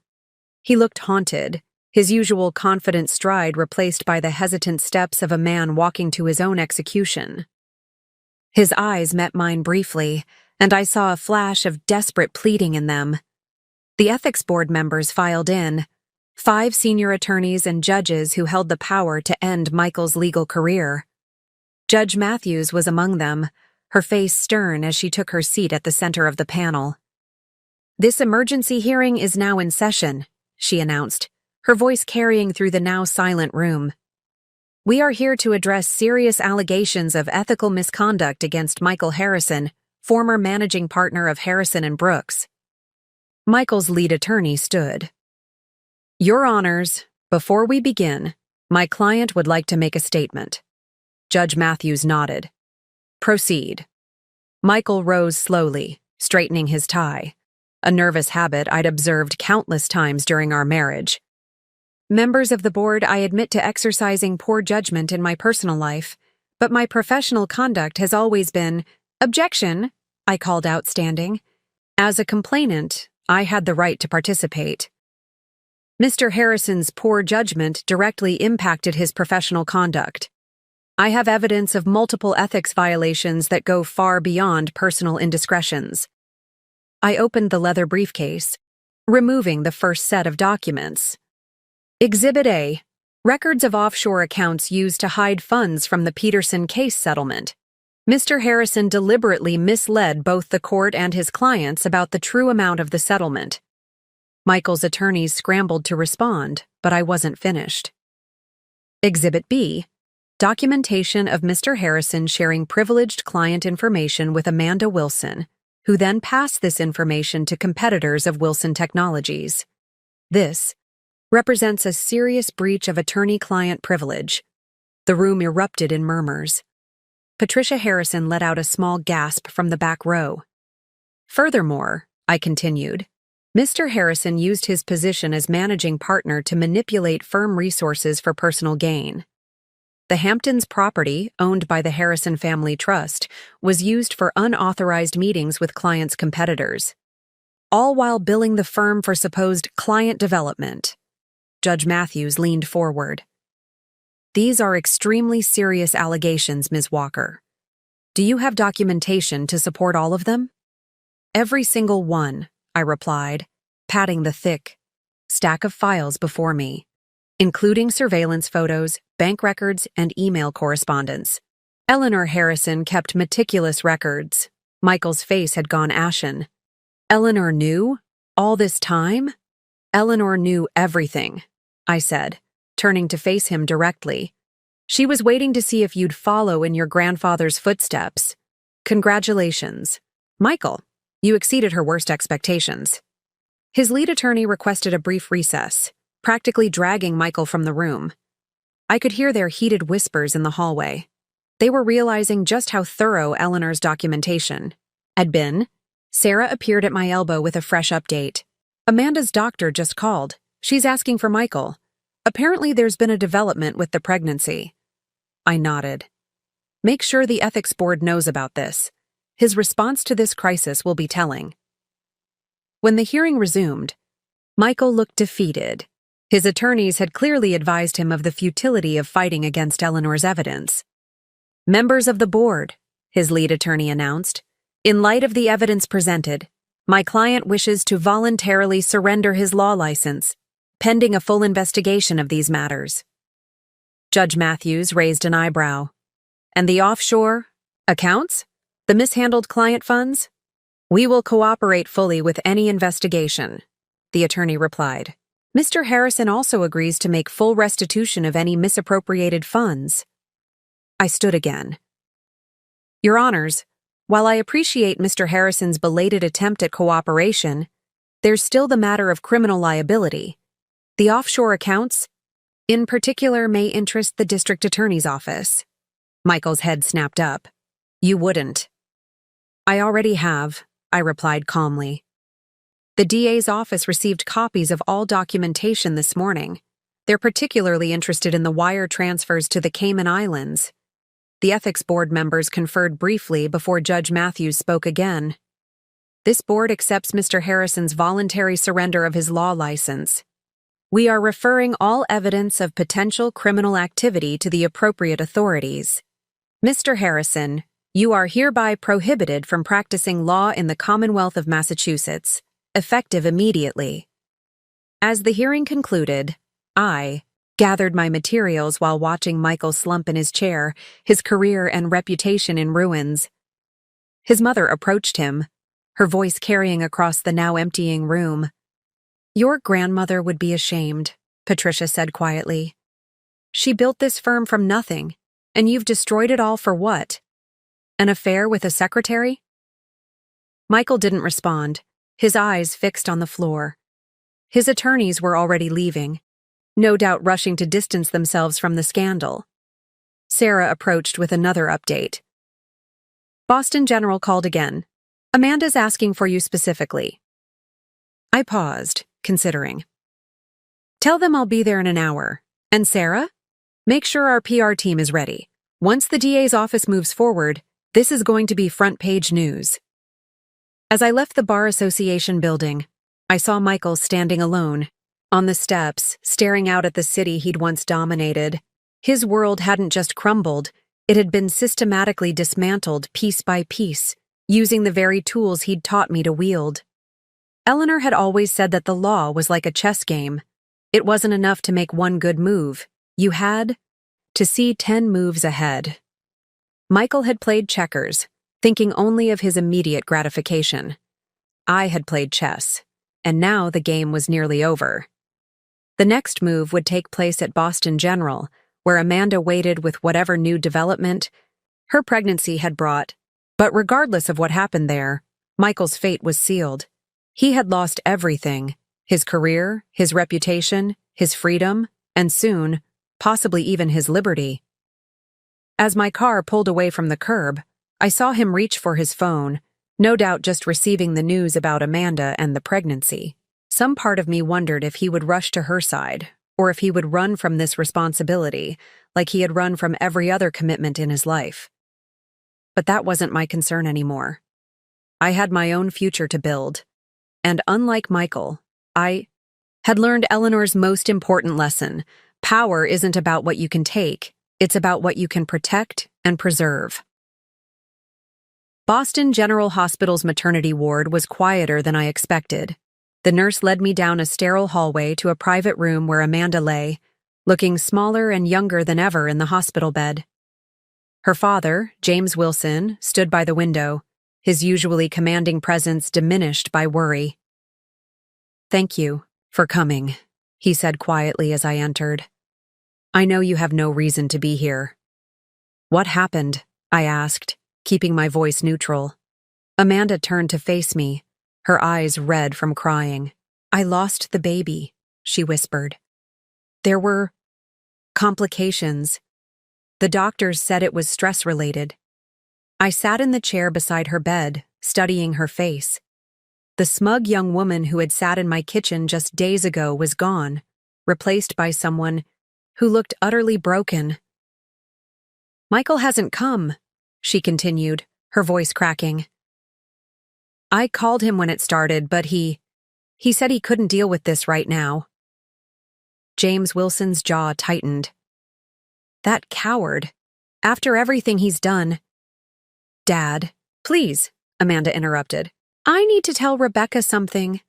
A: He looked haunted, his usual confident stride replaced by the hesitant steps of a man walking to his own execution. His eyes met mine briefly, and I saw a flash of desperate pleading in them. The ethics board members filed in, 5 senior attorneys and judges who held the power to end Michael's legal career. Judge Matthews was among them, her face stern as she took her seat at the center of the panel. This emergency hearing is now in session, she announced, her voice carrying through the now silent room. We are here to address serious allegations of ethical misconduct against Michael Harrison, former managing partner of Harrison and Brooks. Michael's lead attorney stood. Your Honors, before we begin, my client would like to make a statement. Judge Matthews nodded. Proceed. Michael rose slowly, straightening his tie, a nervous habit I'd observed countless times during our marriage. Members of the board, I admit to exercising poor judgment in my personal life, but my professional conduct has always been, objection, I called out standing. As a complainant, I had the right to participate. Mr. Harrison's poor judgment directly impacted his professional conduct. I have evidence of multiple ethics violations that go far beyond personal indiscretions. I opened the leather briefcase, removing the first set of documents. Exhibit A: records of offshore accounts used to hide funds from the Peterson case settlement. Mr. Harrison deliberately misled both the court and his clients about the true amount of the settlement. Michael's attorneys scrambled to respond, but I wasn't finished. Exhibit B: documentation of Mr. Harrison sharing privileged client information with Amanda Wilson, who then passed this information to competitors of Wilson Technologies. This represents a serious breach of attorney-client privilege. The room erupted in murmurs. Patricia Harrison let out a small gasp from the back row. Furthermore, I continued, Mr. Harrison used his position as managing partner to manipulate firm resources for personal gain. The Hamptons property, owned by the Harrison Family Trust, was used for unauthorized meetings with clients' competitors, all while billing the firm for supposed client development. Judge Matthews leaned forward. These are extremely serious allegations, Ms. Walker. Do you have documentation to support all of them? Every single one, I replied, patting the thick stack of files before me, including surveillance photos, bank records, and email correspondence. Eleanor Harrison kept meticulous records. Michael's face had gone ashen. Eleanor knew? All this time? Eleanor knew everything, I said, turning to face him directly. She was waiting to see if you'd follow in your grandfather's footsteps. Congratulations. Michael, you exceeded her worst expectations. His lead attorney requested a brief recess, practically dragging Michael from the room. I could hear their heated whispers in the hallway. They were realizing just how thorough Eleanor's documentation had been. Sarah appeared at my elbow with a fresh update. Amanda's doctor just called. She's asking for Michael. Apparently there's been a development with the pregnancy. I nodded. Make sure the ethics board knows about this. His response to this crisis will be telling. When the hearing resumed, Michael looked defeated. His attorneys had clearly advised him of the futility of fighting against Eleanor's evidence. Members of the board, his lead attorney announced, in light of the evidence presented, my client wishes to voluntarily surrender his law license, pending a full investigation of these matters. Judge Matthews raised an eyebrow. And the offshore accounts? The mishandled client funds? We will cooperate fully with any investigation, the attorney replied. Mr. Harrison also agrees to make full restitution of any misappropriated funds. I stood again. Your Honors, while I appreciate Mr. Harrison's belated attempt at cooperation, there's still the matter of criminal liability. The offshore accounts, in particular, may interest the district attorney's office. Michael's head snapped up. You wouldn't. I already have, I replied calmly. The DA's office received copies of all documentation this morning. They're particularly interested in the wire transfers to the Cayman Islands. The ethics board members conferred briefly before Judge Matthews spoke again. This board accepts Mr. Harrison's voluntary surrender of his law license. We are referring all evidence of potential criminal activity to the appropriate authorities. Mr. Harrison, you are hereby prohibited from practicing law in the Commonwealth of Massachusetts, effective immediately. As the hearing concluded, I gathered my materials while watching Michael slump in his chair, his career and reputation in ruins. His mother approached him, her voice carrying across the now emptying room. Your grandmother would be ashamed, Patricia said quietly. She built this firm from nothing, and you've destroyed it all for what? An affair with a secretary? Michael didn't respond, his eyes fixed on the floor. His attorneys were already leaving, no doubt rushing to distance themselves from the scandal. Sarah approached with another update. Boston General called again. Amanda's asking for you specifically. I paused, considering. Tell them I'll be there in an hour. And Sarah? Make sure our PR team is ready. Once the DA's office moves forward, this is going to be front-page news. As I left the Bar Association building, I saw Michael standing alone, On the steps, staring out at the city he'd once dominated. His world hadn't just crumbled, it had been systematically dismantled piece by piece, using the very tools he'd taught me to wield. Eleanor had always said that the law was like a chess game. It wasn't enough to make one good move. You had to see 10 moves ahead. Michael had played checkers, thinking only of his immediate gratification. I had played chess, and now the game was nearly over. The next move would take place at Boston General, where Amanda waited with whatever new development her pregnancy had brought. But regardless of what happened there, Michael's fate was sealed. He had lost everything: his career, his reputation, his freedom, and soon, possibly even his liberty. As my car pulled away from the curb, I saw him reach for his phone, no doubt just receiving the news about Amanda and the pregnancy. Some part of me wondered if he would rush to her side, or if he would run from this responsibility, like he had run from every other commitment in his life. But that wasn't my concern anymore. I had my own future to build, and unlike Michael, I had learned Eleanor's most important lesson: power isn't about what you can take, it's about what you can protect and preserve. Boston General Hospital's maternity ward was quieter than I expected. The nurse led me down a sterile hallway to a private room where Amanda lay, looking smaller and younger than ever in the hospital bed. Her father, James Wilson, stood by the window, his usually commanding presence diminished by worry. "Thank you for coming," he said quietly as I entered. "I know you have no reason to be here." "What happened?" I asked, keeping my voice neutral. Amanda turned to face me, her eyes red from crying. "I lost the baby," she whispered. "There were complications. The doctors said it was stress-related." I sat in the chair beside her bed, studying her face. The smug young woman who had sat in my kitchen just days ago was gone, replaced by someone who looked utterly broken. "Michael hasn't come," she continued, her voice cracking. "I called him when it started, but he said he couldn't deal with this right now." James Wilson's jaw tightened. "That coward. After everything he's done." "Dad, please," Amanda interrupted. "I need to tell Rebecca something.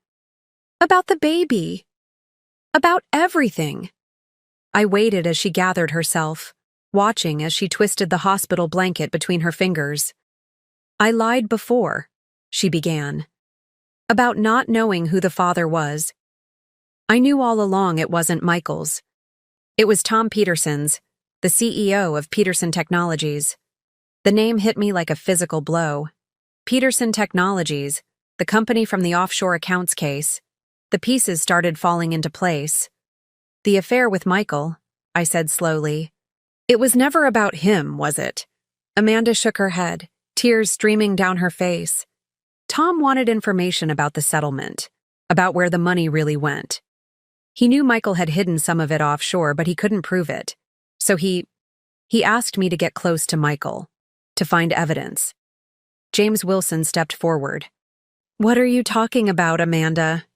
A: About the baby. About everything." I waited as she gathered herself, watching as she twisted the hospital blanket between her fingers. "I lied before," she began, "about not knowing who the father was. I knew all along it wasn't Michael's. It was Tom Peterson's, the CEO of Peterson Technologies. The name hit me like a physical blow. Peterson Technologies, the company from the offshore accounts case. The pieces started falling into place. "The affair with Michael," I said slowly. "It was never about him, was it?" Amanda shook her head, tears streaming down her face. "Tom wanted information about the settlement, about where the money really went. He knew Michael had hidden some of it offshore, but he couldn't prove it. So he asked me to get close to Michael, to find evidence." James Wilson stepped forward. "What are you talking about, Amanda?"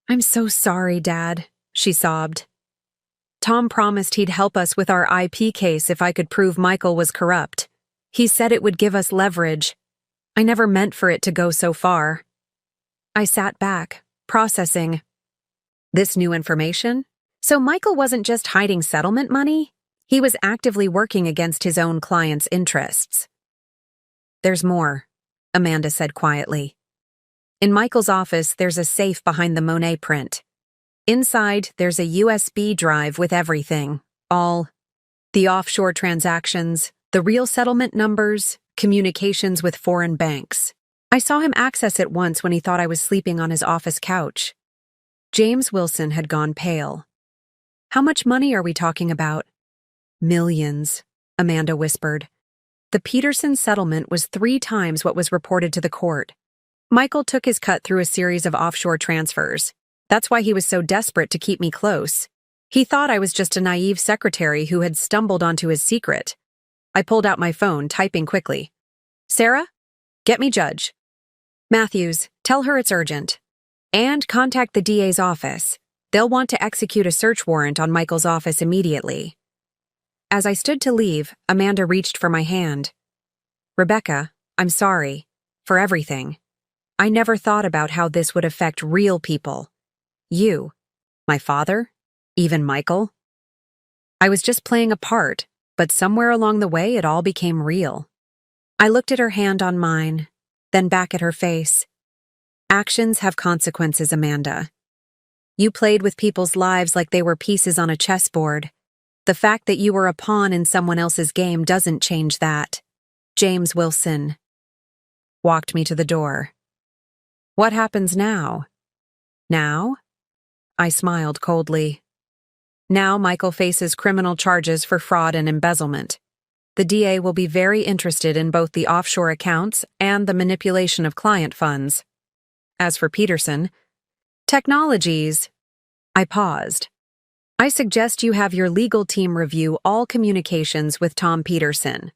A: "I'm so sorry, Dad," she sobbed. "Tom promised he'd help us with our IP case if I could prove Michael was corrupt. He said it would give us leverage. I never meant for it to go so far." I sat back, processing. This new information? So Michael wasn't just hiding settlement money? He was actively working against his own clients' interests. "There's more," Amanda said quietly. "In Michael's office, there's a safe behind the Monet print. Inside, there's a USB drive with everything. All the offshore transactions, the real settlement numbers, communications with foreign banks. I saw him access it once when he thought I was sleeping on his office couch." James Wilson had gone pale. "How much money are we talking about?" "Millions," Amanda whispered. "The Peterson settlement was 3 times what was reported to the court. Michael took his cut through a series of offshore transfers. That's why he was so desperate to keep me close. He thought I was just a naive secretary who had stumbled onto his secret." I pulled out my phone, typing quickly. "Sarah, get me Judge. Matthews, tell her it's urgent. And contact the DA's office. They'll want to execute a search warrant on Michael's office immediately. As I stood to leave, Amanda reached for my hand. Rebecca, I'm sorry. For everything. I never thought about how this would affect real people. You. My father. Even Michael. I was just playing a part, but somewhere along the way it all became real. I looked at her hand on mine, then back at her face. Actions have consequences, Amanda. You played with people's lives like they were pieces on a chessboard. The fact that you were a pawn in someone else's game doesn't change that. James Wilson walked me to the door. What happens now? Now? I smiled coldly. Now Michael faces criminal charges for fraud and embezzlement. The DA will be very interested in both the offshore accounts and the manipulation of client funds. As for Peterson, technologies. I paused. I suggest you have your legal team review all communications with Tom Peterson.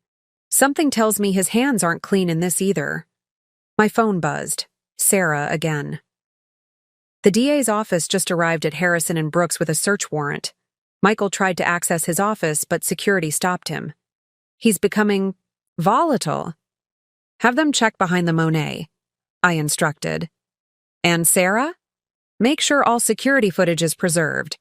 A: Something tells me his hands aren't clean in this either. My phone buzzed. Sarah again. The DA's office just arrived at Harrison and Brooks with a search warrant. Michael tried to access his office, but security stopped him. He's becoming volatile. Have them check behind the Monet, I instructed. And Sarah? Make sure all security footage is preserved.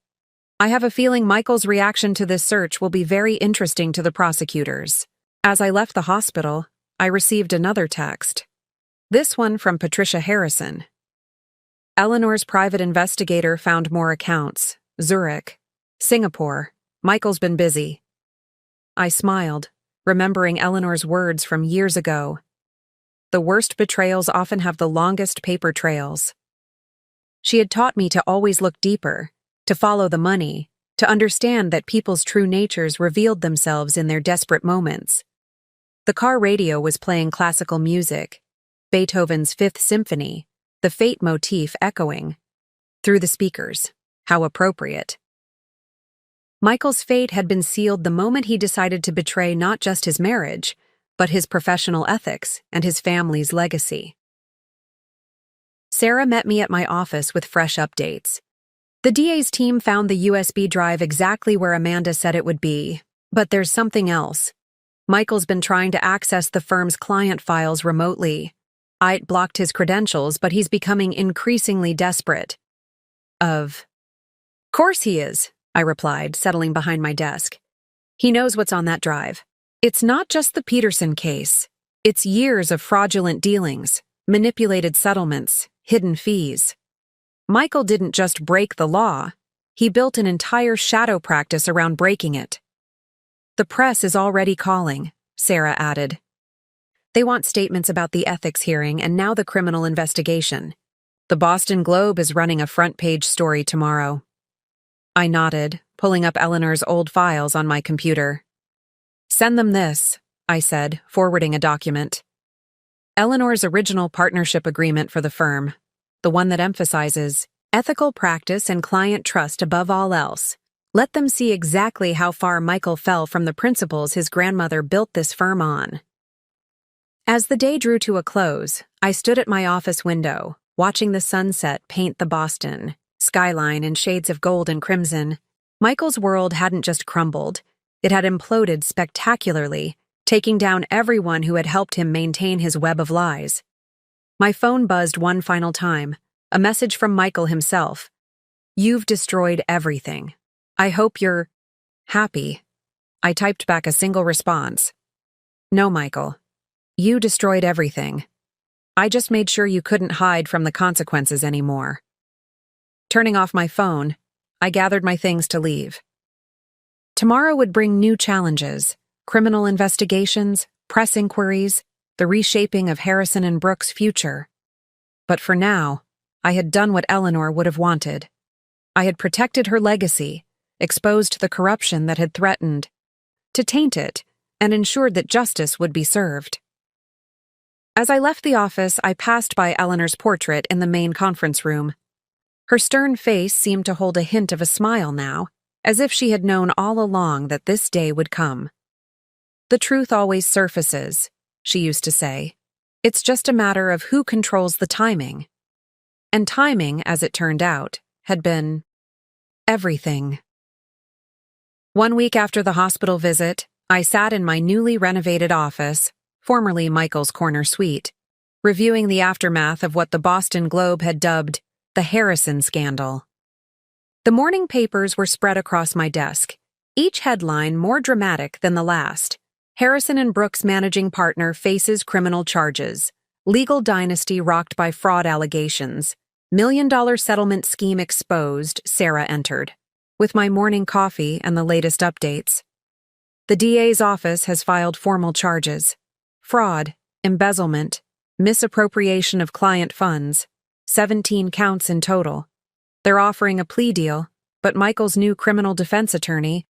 A: I have a feeling Michael's reaction to this search will be very interesting to the prosecutors. As I left the hospital, I received another text. This one from Patricia Harrison. Eleanor's private investigator found more accounts. Zurich. Singapore. Michael's been busy. I smiled, remembering Eleanor's words from years ago. The worst betrayals often have the longest paper trails. She had taught me to always look deeper, to follow the money, to understand that people's true natures revealed themselves in their desperate moments. The car radio was playing classical music, Beethoven's Fifth Symphony, the Fate motif echoing through the speakers. How appropriate. Michael's fate had been sealed the moment he decided to betray not just his marriage, but his professional ethics and his family's legacy. Sarah met me at my office with fresh updates. The DA's team found the USB drive exactly where Amanda said it would be, but there's something else. Michael's been trying to access the firm's client files remotely. I'd blocked his credentials, but he's becoming increasingly desperate. Of course he is, I replied, settling behind my desk. He knows what's on that drive. It's not just the Peterson case. It's years of fraudulent dealings, manipulated settlements, hidden fees. Michael didn't just break the law. He built an entire shadow practice around breaking it. The press is already calling, Sarah added. They want statements about the ethics hearing and now the criminal investigation. The Boston Globe is running a front-page story tomorrow. I nodded, pulling up Eleanor's old files on my computer. Send them this, I said, forwarding a document. Eleanor's original partnership agreement for the firm, the one that emphasizes ethical practice and client trust above all else. Let them see exactly how far Michael fell from the principles his grandmother built this firm on. As the day drew to a close, I stood at my office window, watching the sunset paint the Boston skyline in shades of gold and crimson. Michael's world hadn't just crumbled, it had imploded spectacularly, taking down everyone who had helped him maintain his web of lies. My phone buzzed one final time, a message from Michael himself. You've destroyed everything. I hope you're happy. I typed back a single response. No, Michael. You destroyed everything. I just made sure you couldn't hide from the consequences anymore. Turning off my phone, I gathered my things to leave. Tomorrow would bring new challenges, criminal investigations, press inquiries, the reshaping of Harrison and Brooks' future. But for now, I had done what Eleanor would have wanted. I had protected her legacy, exposed the corruption that had threatened to taint it, and ensured that justice would be served. As I left the office, I passed by Eleanor's portrait in the main conference room. Her stern face seemed to hold a hint of a smile now, as if she had known all along that this day would come. The truth always surfaces, she used to say. It's just a matter of who controls the timing. And timing, as it turned out, had been Everything. 1 week after the hospital visit, I sat in my newly renovated office, formerly Michael's corner suite, reviewing the aftermath of what the Boston Globe had dubbed the Harrison scandal. The morning papers were spread across my desk, each headline more dramatic than the last. Harrison and Brooks' managing partner faces criminal charges. Legal dynasty rocked by fraud allegations. $1 million settlement scheme exposed, Sarah entered. With my morning coffee and the latest updates. The DA's office has filed formal charges. Fraud, embezzlement, misappropriation of client funds. 17 counts in total. They're offering a plea deal, but Michael's new criminal defense attorney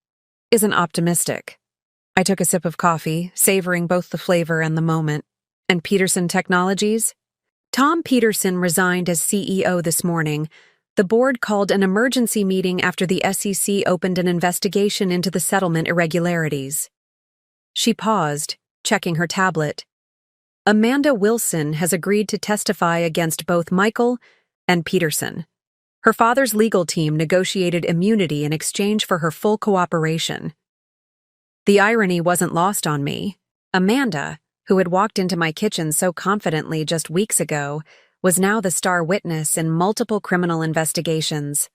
A: isn't optimistic. I took a sip of coffee, savoring both the flavor and the moment. And Peterson Technologies? Tom Peterson resigned as CEO this morning. The board called an emergency meeting after the SEC opened an investigation into the settlement irregularities. She paused, checking her tablet. Amanda Wilson has agreed to testify against both Michael and Peterson. Her father's legal team negotiated immunity in exchange for her full cooperation. The irony wasn't lost on me. Amanda, who had walked into my kitchen so confidently just weeks ago, was now the star witness in multiple criminal investigations.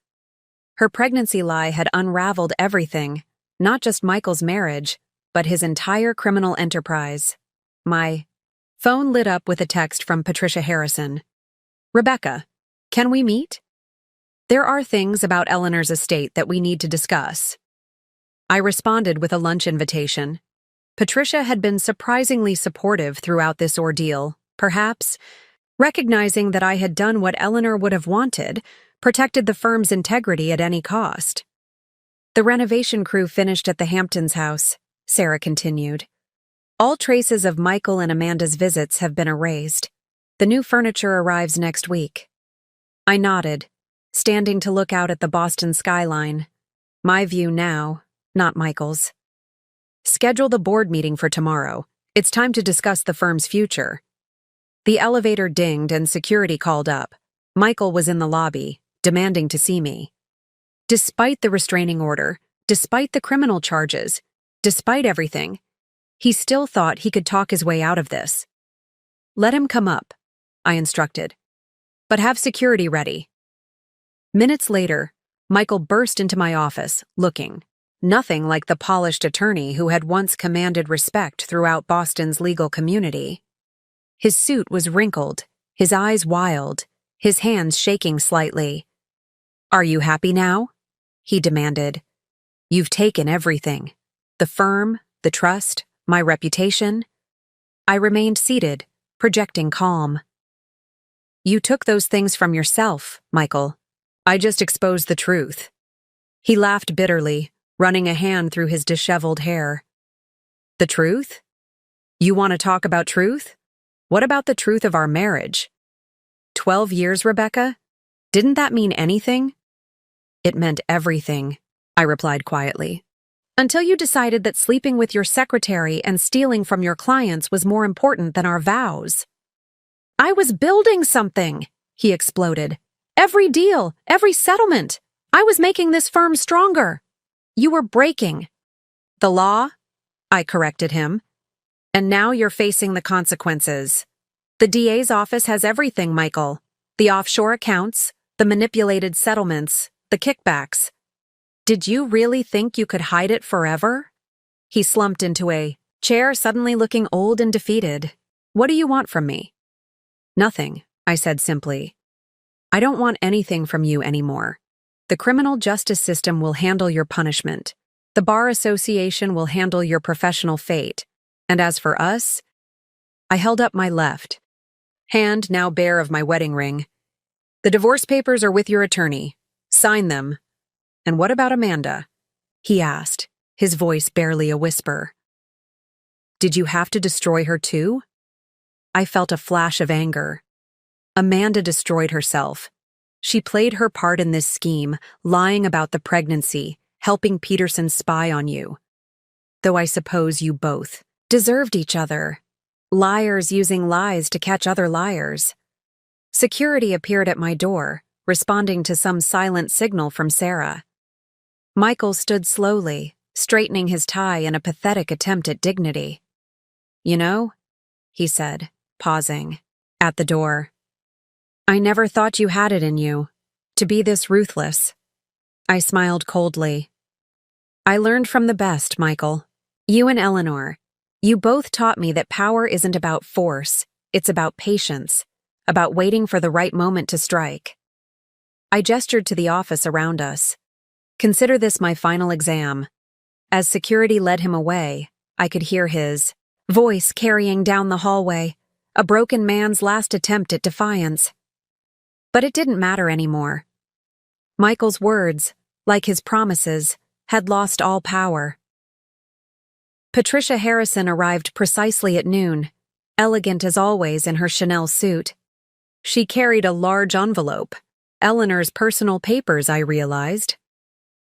A: Her pregnancy lie had unraveled everything, not just Michael's marriage, but his entire criminal enterprise. My phone lit up with a text from Patricia Harrison. Rebecca, can we meet? There are things about Eleanor's estate that we need to discuss. I responded with a lunch invitation. Patricia had been surprisingly supportive throughout this ordeal, perhaps recognizing that I had done what Eleanor would have wanted, protected the firm's integrity at any cost. The renovation crew finished at the Hamptons house, Sarah continued. All traces of Michael and Amanda's visits have been erased. The new furniture arrives next week. I nodded, standing to look out at the Boston skyline. My view now, not Michael's. Schedule the board meeting for tomorrow. It's time to discuss the firm's future. The elevator dinged and security called up. Michael was in the lobby, demanding to see me. Despite the restraining order, despite the criminal charges, despite everything, he still thought he could talk his way out of this. Let him come up, I instructed. But have security ready. Minutes later, Michael burst into my office, looking nothing like the polished attorney who had once commanded respect throughout Boston's legal community. His suit was wrinkled, his eyes wild, his hands shaking slightly. Are you happy now? He demanded. You've taken everything. The firm, the trust, my reputation. I remained seated, projecting calm. You took those things from yourself, Michael. I just exposed the truth. He laughed bitterly, running a hand through his disheveled hair. The truth? You want to talk about truth? What about the truth of our marriage? 12 years, Rebecca? Didn't that mean anything? It meant everything, I replied quietly. Until you decided that sleeping with your secretary and stealing from your clients was more important than our vows. I was building something, he exploded. Every deal, every settlement. I was making this firm stronger. You were breaking the law, I corrected him. And now you're facing the consequences. The DA's office has everything, Michael. The offshore accounts, the manipulated settlements, the kickbacks. Did you really think you could hide it forever? He slumped into a chair, suddenly looking old and defeated. What do you want from me? Nothing, I said simply. I don't want anything from you anymore. The criminal justice system will handle your punishment. The Bar Association will handle your professional fate. And as for us, I held up my left hand, now bare of my wedding ring. The divorce papers are with your attorney. Sign them. And what about Amanda? He asked, his voice barely a whisper. Did you have to destroy her too? I felt a flash of anger. Amanda destroyed herself. She played her part in this scheme, lying about the pregnancy, helping Peterson spy on you. Though I suppose you both deserved each other. Liars using lies to catch other liars. Security appeared at my door, responding to some silent signal from Sarah. Michael stood slowly, straightening his tie in a pathetic attempt at dignity. "You know," he said, pausing, at the door, "I never thought you had it in you, to be this ruthless." I smiled coldly. "I learned from the best, Michael. You and Eleanor. You both taught me that power isn't about force, it's about patience, about waiting for the right moment to strike." I gestured to the office around us. "Consider this my final exam." As security led him away, I could hear his voice carrying down the hallway, a broken man's last attempt at defiance. But it didn't matter anymore. Michael's words, like his promises, had lost all power. Patricia Harrison arrived precisely at noon, elegant as always in her Chanel suit. She carried a large envelope, Eleanor's personal papers, I realized.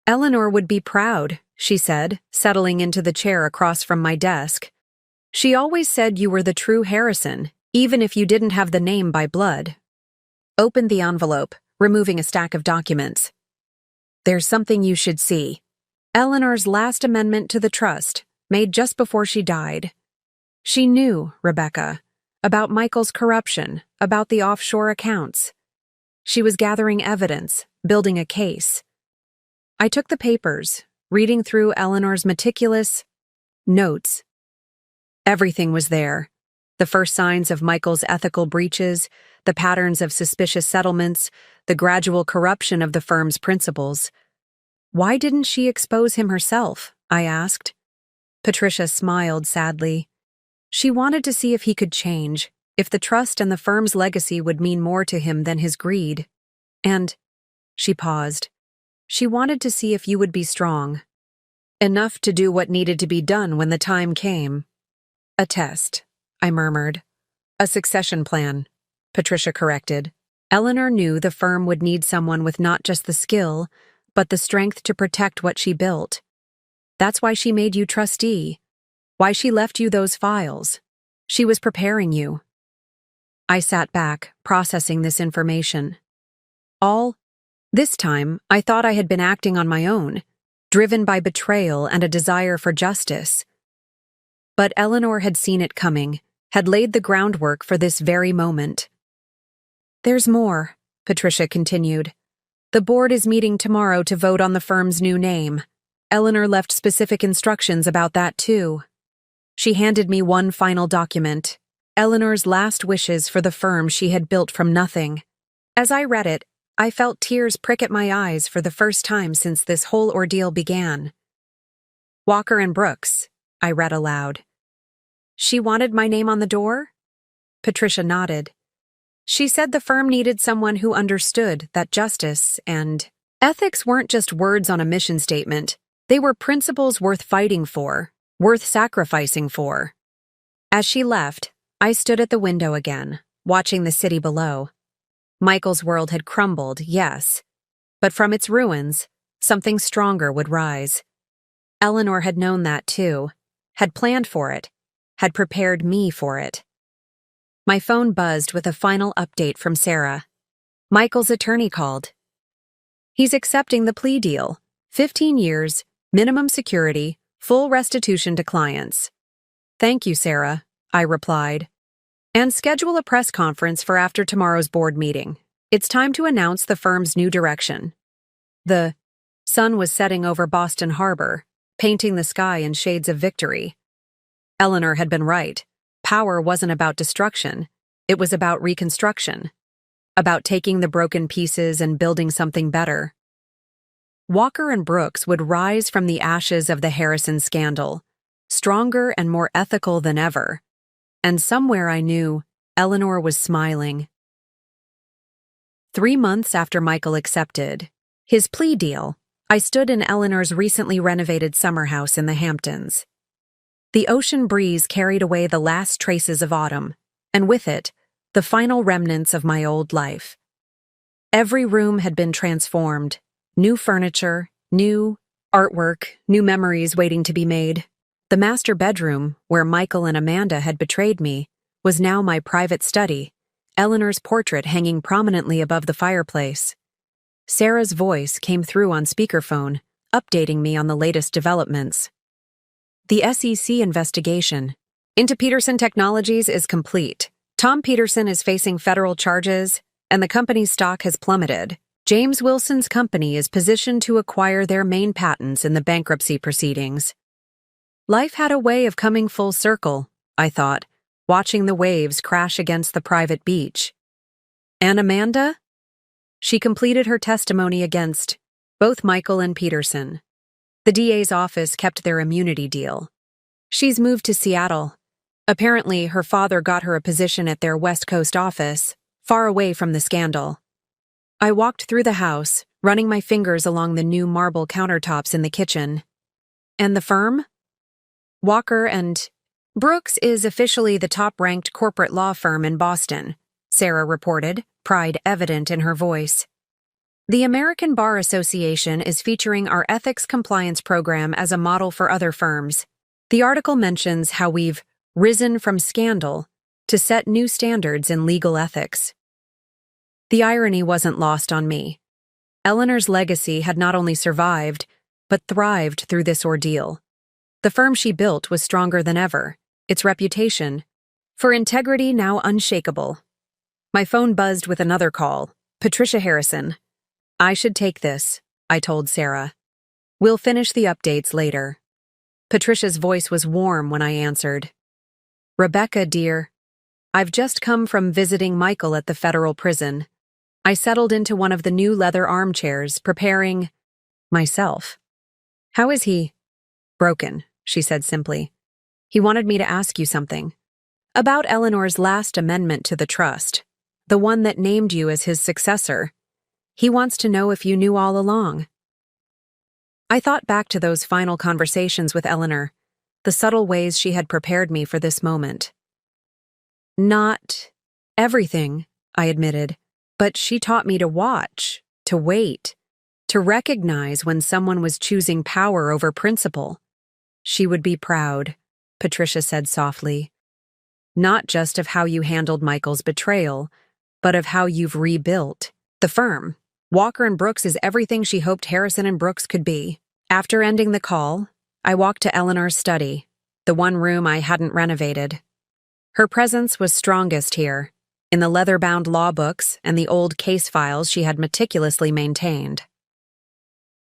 A: "Eleanor would be proud," she said, settling into the chair across from my desk. "She always said you were the true Harrison, even if you didn't have the name by blood." Opened the envelope, removing a stack of documents. "There's something you should see. Eleanor's last amendment to the trust, made just before she died. She knew, Rebecca, about Michael's corruption, about the offshore accounts. She was gathering evidence, building a case." I took the papers, reading through Eleanor's meticulous notes. Everything was there. The first signs of Michael's ethical breaches, the patterns of suspicious settlements, the gradual corruption of the firm's principals. "Why didn't she expose him herself?" I asked. Patricia smiled sadly. "She wanted to see if he could change, if the trust and the firm's legacy would mean more to him than his greed. And," she paused, "she wanted to see if you would be strong. Enough to do what needed to be done when the time came." "A test," I murmured. "A succession plan," Patricia corrected. Eleanor knew the firm would need someone with not just the skill, but the strength to protect what she built. That's why she made you trustee, why she left you those files. She was preparing you. I sat back, processing this information. All this time, I thought I had been acting on my own, driven by betrayal and a desire for justice. But Eleanor had seen it coming, had laid the groundwork for this very moment. "There's more," Patricia continued. "The board is meeting tomorrow to vote on the firm's new name. Eleanor left specific instructions about that too." She handed me one final document, Eleanor's last wishes for the firm she had built from nothing. As I read it, I felt tears prick at my eyes for the first time since this whole ordeal began. "Walker and Brooks," I read aloud. "She wanted my name on the door?" Patricia nodded. "She said the firm needed someone who understood that justice and ethics weren't just words on a mission statement. They were principles worth fighting for, worth sacrificing for." As she left, I stood at the window again, watching the city below. Michael's world had crumbled, yes, but from its ruins, something stronger would rise. Eleanor had known that too, had planned for it, had prepared me for it. My phone buzzed with a final update from Sarah. Michael's attorney called. "He's accepting the plea deal. 15 years, minimum security, full restitution to clients." "Thank you, Sarah," I replied. "And schedule a press conference for after tomorrow's board meeting. It's time to announce the firm's new direction." The sun was setting over Boston Harbor, painting the sky in shades of victory. Eleanor had been right. Power wasn't about destruction. It was about reconstruction. About taking the broken pieces and building something better. Walker and Brooks would rise from the ashes of the Harrison scandal, stronger and more ethical than ever. And somewhere I knew Eleanor was smiling. 3 months after Michael accepted his plea deal, I stood in Eleanor's recently renovated summer house in the Hamptons. The ocean breeze carried away the last traces of autumn, and with it, the final remnants of my old life. Every room had been transformed. New furniture, new artwork, new memories waiting to be made. The master bedroom, where Michael and Amanda had betrayed me, was now my private study, Eleanor's portrait hanging prominently above the fireplace. Sarah's voice came through on speakerphone, updating me on the latest developments. The SEC investigation into Peterson Technologies is complete. Tom Peterson is facing federal charges, and the company's stock has plummeted. James Wilson's company is positioned to acquire their main patents in the bankruptcy proceedings. Life had a way of coming full circle, I thought, watching the waves crash against the private beach. And Amanda? She completed her testimony against both Michael and Peterson. The DA's office kept their immunity deal. She's moved to Seattle. Apparently, her father got her a position at their West Coast office, far away from the scandal. I walked through the house, running my fingers along the new marble countertops in the kitchen. And the firm? Walker and Brooks is officially the top-ranked corporate law firm in Boston, Sarah reported, pride evident in her voice. The American Bar Association is featuring our ethics compliance program as a model for other firms. The article mentions how we've risen from scandal to set new standards in legal ethics. The irony wasn't lost on me. Eleanor's legacy had not only survived, but thrived through this ordeal. The firm she built was stronger than ever, its reputation for integrity now unshakable. My phone buzzed with another call. Patricia Harrison. I should take this, I told Sarah. We'll finish the updates later. Patricia's voice was warm when I answered. Rebecca, dear, I've just come from visiting Michael at the federal prison. I settled into one of the new leather armchairs, preparing myself. How is he? Broken, she said simply. He wanted me to ask you something. About Eleanor's last amendment to the trust, the one that named you as his successor. He wants to know if you knew all along. I thought back to those final conversations with Eleanor, the subtle ways she had prepared me for this moment. Not everything, I admitted, but she taught me to watch, to wait, to recognize when someone was choosing power over principle. She would be proud, Patricia said softly. Not just of how you handled Michael's betrayal, but of how you've rebuilt the firm. Walker and Brooks is everything she hoped Harrison and Brooks could be. After ending the call, I walked to Eleanor's study, the one room I hadn't renovated. Her presence was strongest here, in the leather-bound law books and the old case files she had meticulously maintained.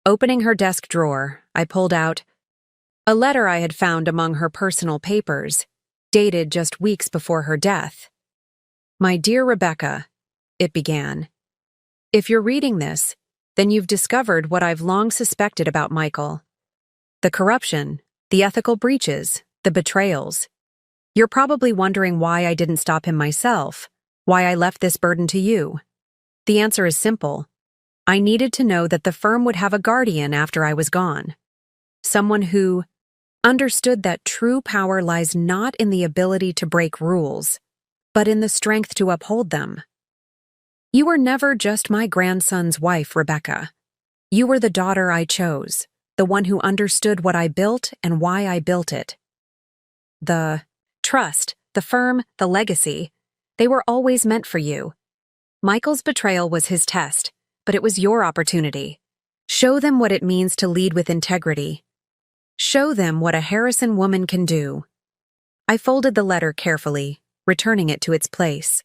A: Opening her desk drawer, I pulled out a letter I had found among her personal papers, dated just weeks before her death. My dear Rebecca, it began. If you're reading this, then you've discovered what I've long suspected about Michael. The corruption, the ethical breaches, the betrayals. You're probably wondering why I didn't stop him myself, why I left this burden to you. The answer is simple. I needed to know that the firm would have a guardian after I was gone. Someone who understood that true power lies not in the ability to break rules, but in the strength to uphold them. You were never just my grandson's wife, Rebecca. You were the daughter I chose, the one who understood what I built and why I built it. The trust, the firm, the legacy, they were always meant for you. Michael's betrayal was his test, but it was your opportunity. Show them what it means to lead with integrity. Show them what a Harrison woman can do. I folded the letter carefully, returning it to its place.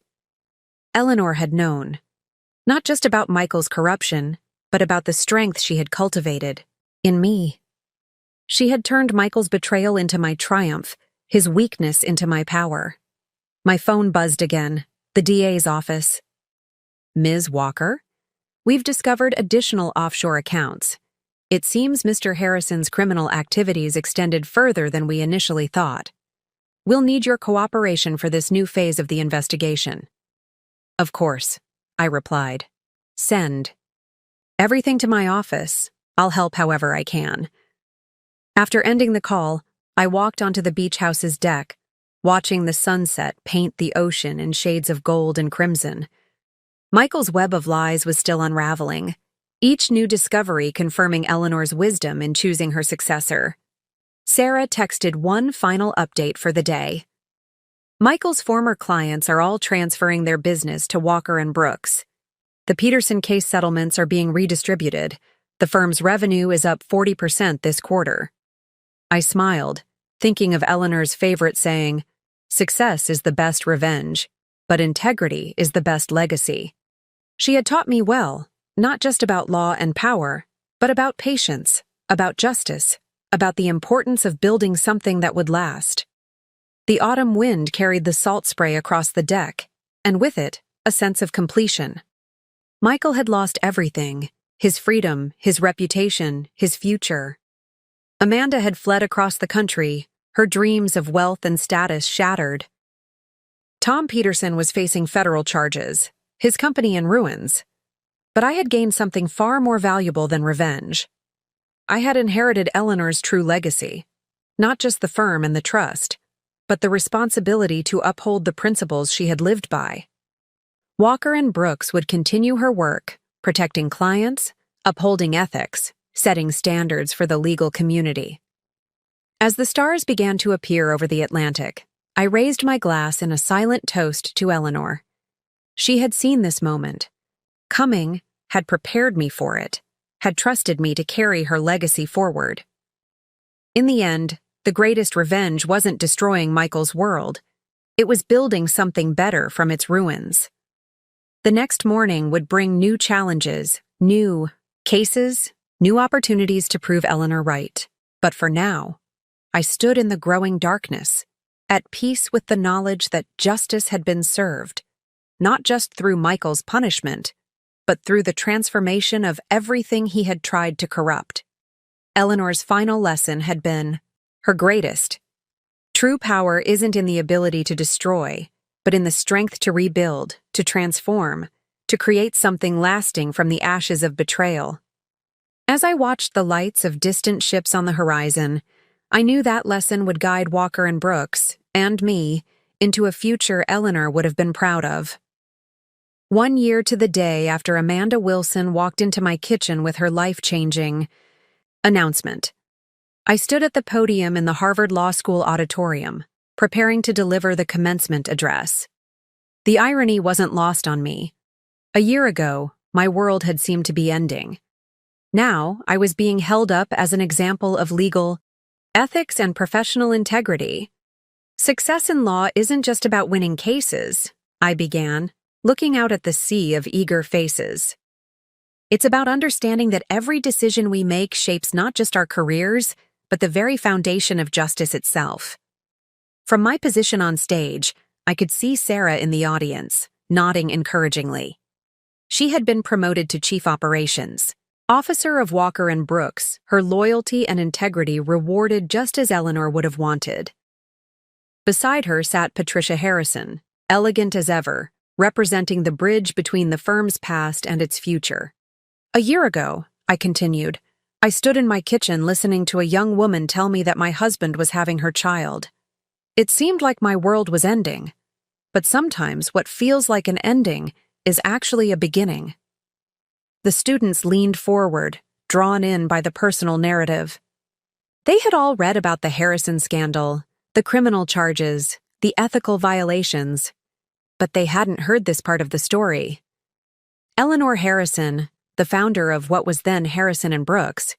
A: Eleanor had known, not just about Michael's corruption, but about the strength she had cultivated in me. She had turned Michael's betrayal into my triumph, his weakness into my power. My phone buzzed again, the DA's office. Ms. Walker? We've discovered additional offshore accounts. It seems Mr. Harrison's criminal activities extended further than we initially thought. We'll need your cooperation for this new phase of the investigation. Of course, I replied. Send. Everything to my office. I'll help however I can. After ending the call, I walked onto the beach house's deck, watching the sunset paint the ocean in shades of gold and crimson. Michael's web of lies was still unraveling, each new discovery confirming Eleanor's wisdom in choosing her successor. Sarah texted one final update for the day. Michael's former clients are all transferring their business to Walker and Brooks. The Peterson case settlements are being redistributed, The firm's revenue is up 40% this quarter. I smiled, thinking of Eleanor's favorite saying, "Success is the best revenge, but integrity is the best legacy." She had taught me well, not just about law and power, but about patience, about justice, about the importance of building something that would last. The autumn wind carried the salt spray across the deck, and with it, a sense of completion. Michael had lost everything: his freedom, his reputation, his future. Amanda had fled across the country, her dreams of wealth and status shattered. Tom Peterson was facing federal charges, his company in ruins. But I had gained something far more valuable than revenge. I had inherited Eleanor's true legacy, not just the firm and the trust, but the responsibility to uphold the principles she had lived by. Walker & Brooks would continue her work, protecting clients, upholding ethics, setting standards for the legal community. As the stars began to appear over the Atlantic, I raised my glass in a silent toast to Eleanor. She had seen this moment, coming, had prepared me for it, had trusted me to carry her legacy forward. In the end, the greatest revenge wasn't destroying Michael's world. It was building something better from its ruins. The next morning would bring new challenges, new cases, new opportunities to prove Eleanor right. But for now, I stood in the growing darkness, at peace with the knowledge that justice had been served, not just through Michael's punishment, but through the transformation of everything he had tried to corrupt. Eleanor's final lesson had been her greatest. True power isn't in the ability to destroy, but in the strength to rebuild, to transform, to create something lasting from the ashes of betrayal. As I watched the lights of distant ships on the horizon, I knew that lesson would guide Walker & Brooks, and me, into a future Eleanor would have been proud of. 1 year to the day after Amanda Wilson walked into my kitchen with her life-changing announcement, I stood at the podium in the Harvard Law School auditorium, preparing to deliver the commencement address. The irony wasn't lost on me. A year ago, my world had seemed to be ending. Now, I was being held up as an example of legal ethics and professional integrity. Success in law isn't just about winning cases, I began, looking out at the sea of eager faces. It's about understanding that every decision we make shapes not just our careers, but the very foundation of justice itself. From my position on stage, I could see Sarah in the audience, nodding encouragingly. She had been promoted to Chief Operations Officer of Walker & Brooks, her loyalty and integrity rewarded just as Eleanor would have wanted. Beside her sat Patricia Harrison, elegant as ever, representing the bridge between the firm's past and its future. A year ago, I continued, I stood in my kitchen listening to a young woman tell me that my husband was having her child. It seemed like my world was ending, but sometimes what feels like an ending is actually a beginning. The students leaned forward, drawn in by the personal narrative. They had all read about the Harrison scandal, the criminal charges, the ethical violations, but they hadn't heard this part of the story. Eleanor Harrison, the founder of what was then Harrison & Brooks,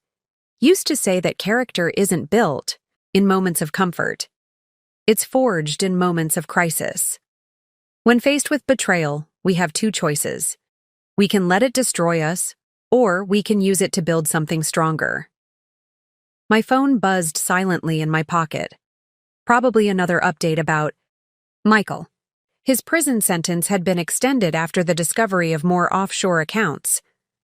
A: used to say that character isn't built in moments of comfort. It's forged in moments of crisis. When faced with betrayal, we have two choices. We can let it destroy us, or we can use it to build something stronger. My phone buzzed silently in my pocket. Probably another update about Michael. His prison sentence had been extended after the discovery of more offshore accounts,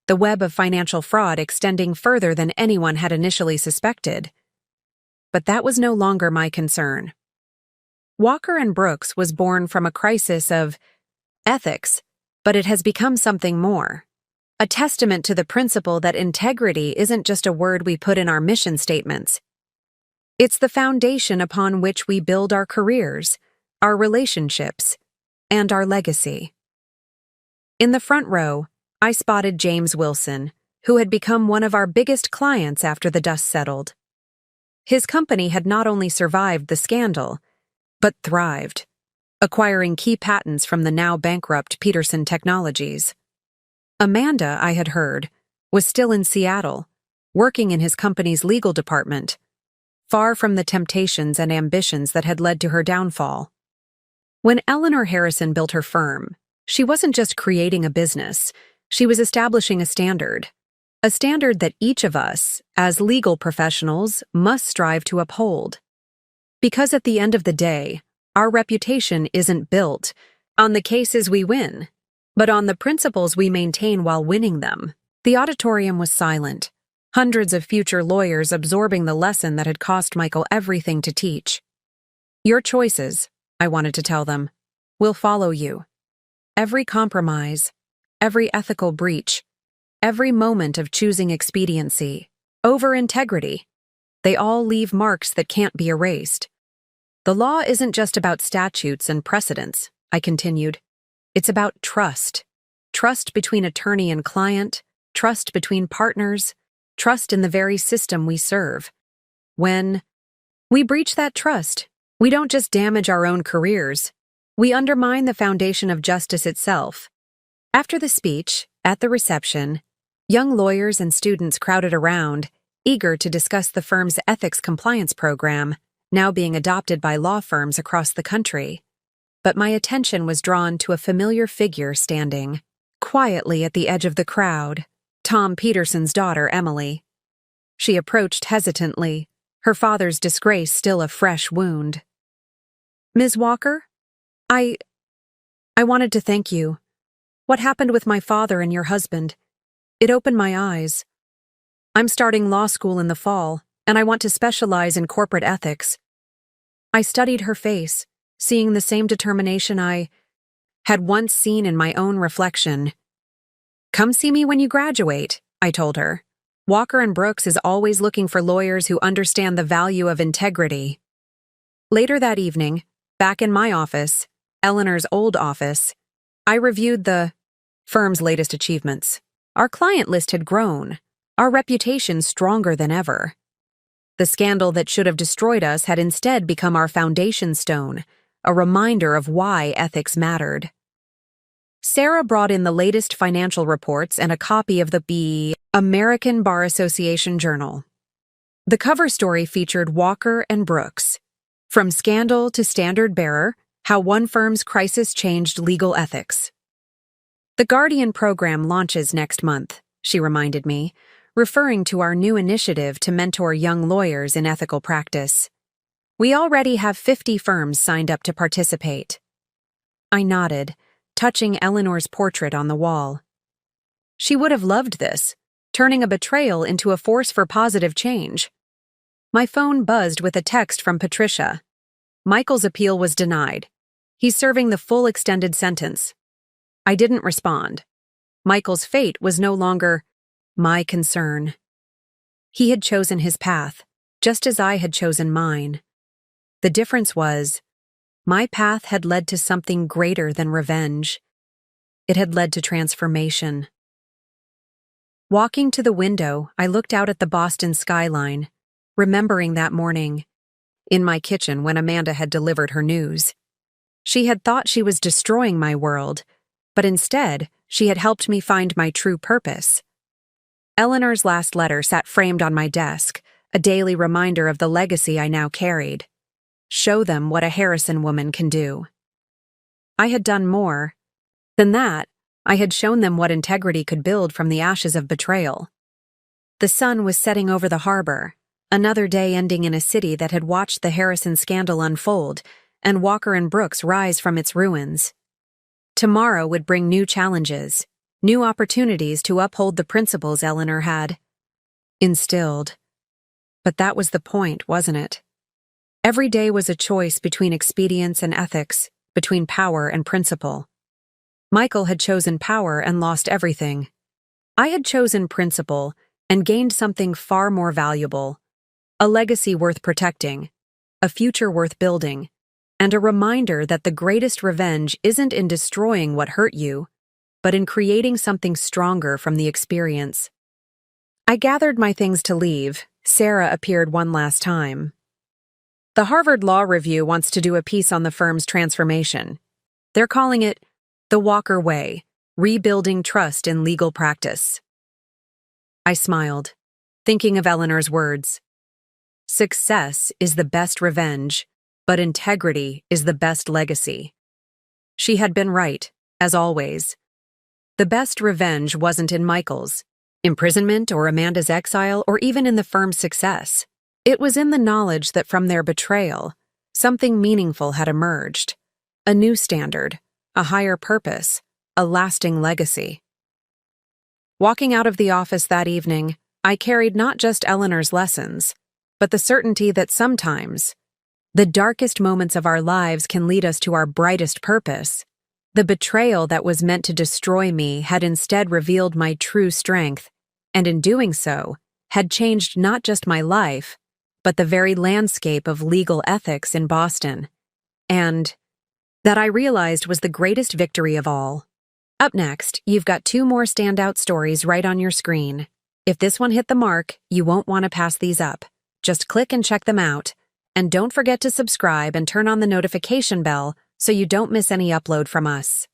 A: the web of financial fraud extending further than anyone had initially suspected. But that was no longer my concern. Walker & Brooks was born from a crisis of ethics, but it has become something more. A testament to the principle that integrity isn't just a word we put in our mission statements. It's the foundation upon which we build our careers, our relationships, and our legacy. In the front row, I spotted James Wilson, who had become one of our biggest clients after the dust settled. His company had not only survived the scandal, but thrived, acquiring key patents from the now bankrupt Peterson Technologies. Amanda, I had heard, was still in Seattle, working in his company's legal department, far from the temptations and ambitions that had led to her downfall. When Eleanor Harrison built her firm, she wasn't just creating a business, she was establishing a standard that each of us, as legal professionals, must strive to uphold. Because at the end of the day, our reputation isn't built on the cases we win, but on the principles we maintain while winning them. The auditorium was silent, hundreds of future lawyers absorbing the lesson that had cost Michael everything to teach. Your choices, I wanted to tell them, will follow you. Every compromise, every ethical breach, every moment of choosing expediency over integrity, they all leave marks that can't be erased. The law isn't just about statutes and precedents, I continued. It's about trust. Trust between attorney and client, trust between partners, trust in the very system we serve. When we breach that trust, we don't just damage our own careers, we undermine the foundation of justice itself. After the speech, at the reception, young lawyers and students crowded around, eager to discuss the firm's ethics compliance program, now being adopted by law firms across the country. But my attention was drawn to a familiar figure standing quietly at the edge of the crowd, Tom Peterson's daughter, Emily. She approached hesitantly, her father's disgrace still a fresh wound. Ms. Walker, I wanted to thank you. What happened with my father and your husband? It opened my eyes. I'm starting law school in the fall, and I want to specialize in corporate ethics. I studied her face, seeing the same determination I had once seen in my own reflection. Come see me when you graduate, I told her. Walker & Brooks is always looking for lawyers who understand the value of integrity. Later that evening, back in my office, Eleanor's old office, I reviewed the firm's latest achievements. Our client list had grown, our reputation stronger than ever. The scandal that should have destroyed us had instead become our foundation stone, a reminder of why ethics mattered. Sarah brought in the latest financial reports and a copy of the American Bar Association Journal. The cover story featured Walker & Brooks, From Scandal to Standard Bearer, How One Firm's Crisis Changed Legal Ethics. The Guardian program launches next month, she reminded me, referring to our new initiative to mentor young lawyers in ethical practice. We already have 50 firms signed up to participate. I nodded, touching Eleanor's portrait on the wall. She would have loved this, turning a betrayal into a force for positive change. My phone buzzed with a text from Patricia. Michael's appeal was denied. He's serving the full extended sentence. I didn't respond. Michael's fate was no longer my concern. He had chosen his path, just as I had chosen mine. The difference was, my path had led to something greater than revenge. It had led to transformation. Walking to the window, I looked out at the Boston skyline, remembering that morning, in my kitchen when Amanda had delivered her news. She had thought she was destroying my world, but instead, she had helped me find my true purpose. Eleanor's last letter sat framed on my desk, a daily reminder of the legacy I now carried. Show them what a Harrison woman can do. I had done more than that. I had shown them what integrity could build from the ashes of betrayal. The sun was setting over the harbor, another day ending in a city that had watched the Harrison scandal unfold and Walker & Brooks rise from its ruins. Tomorrow would bring new challenges, new opportunities to uphold the principles Eleanor had instilled. But that was the point, wasn't it? Every day was a choice between expedience and ethics, between power and principle. Michael had chosen power and lost everything. I had chosen principle and gained something far more valuable, a legacy worth protecting, a future worth building, and a reminder that the greatest revenge isn't in destroying what hurt you, but in creating something stronger from the experience. I gathered my things to leave. Sarah appeared one last time. The Harvard Law Review wants to do a piece on the firm's transformation. They're calling it The Walker Way, Rebuilding Trust in Legal Practice. I smiled, thinking of Eleanor's words. Success is the best revenge, but integrity is the best legacy. She had been right, as always. The best revenge wasn't in Michael's imprisonment or Amanda's exile or even in the firm's success. It was in the knowledge that from their betrayal, something meaningful had emerged. A new standard, a higher purpose, a lasting legacy. Walking out of the office that evening, I carried not just Eleanor's lessons, but the certainty that sometimes, the darkest moments of our lives can lead us to our brightest purpose. The betrayal that was meant to destroy me had instead revealed my true strength, and in doing so, had changed not just my life, but the very landscape of legal ethics in Boston. And that I realized was the greatest victory of all. Up next, you've got 2 more standout stories right on your screen. If this one hit the mark, you won't want to pass these up. Just click and check them out. And don't forget to subscribe and turn on the notification bell so you don't miss any upload from us.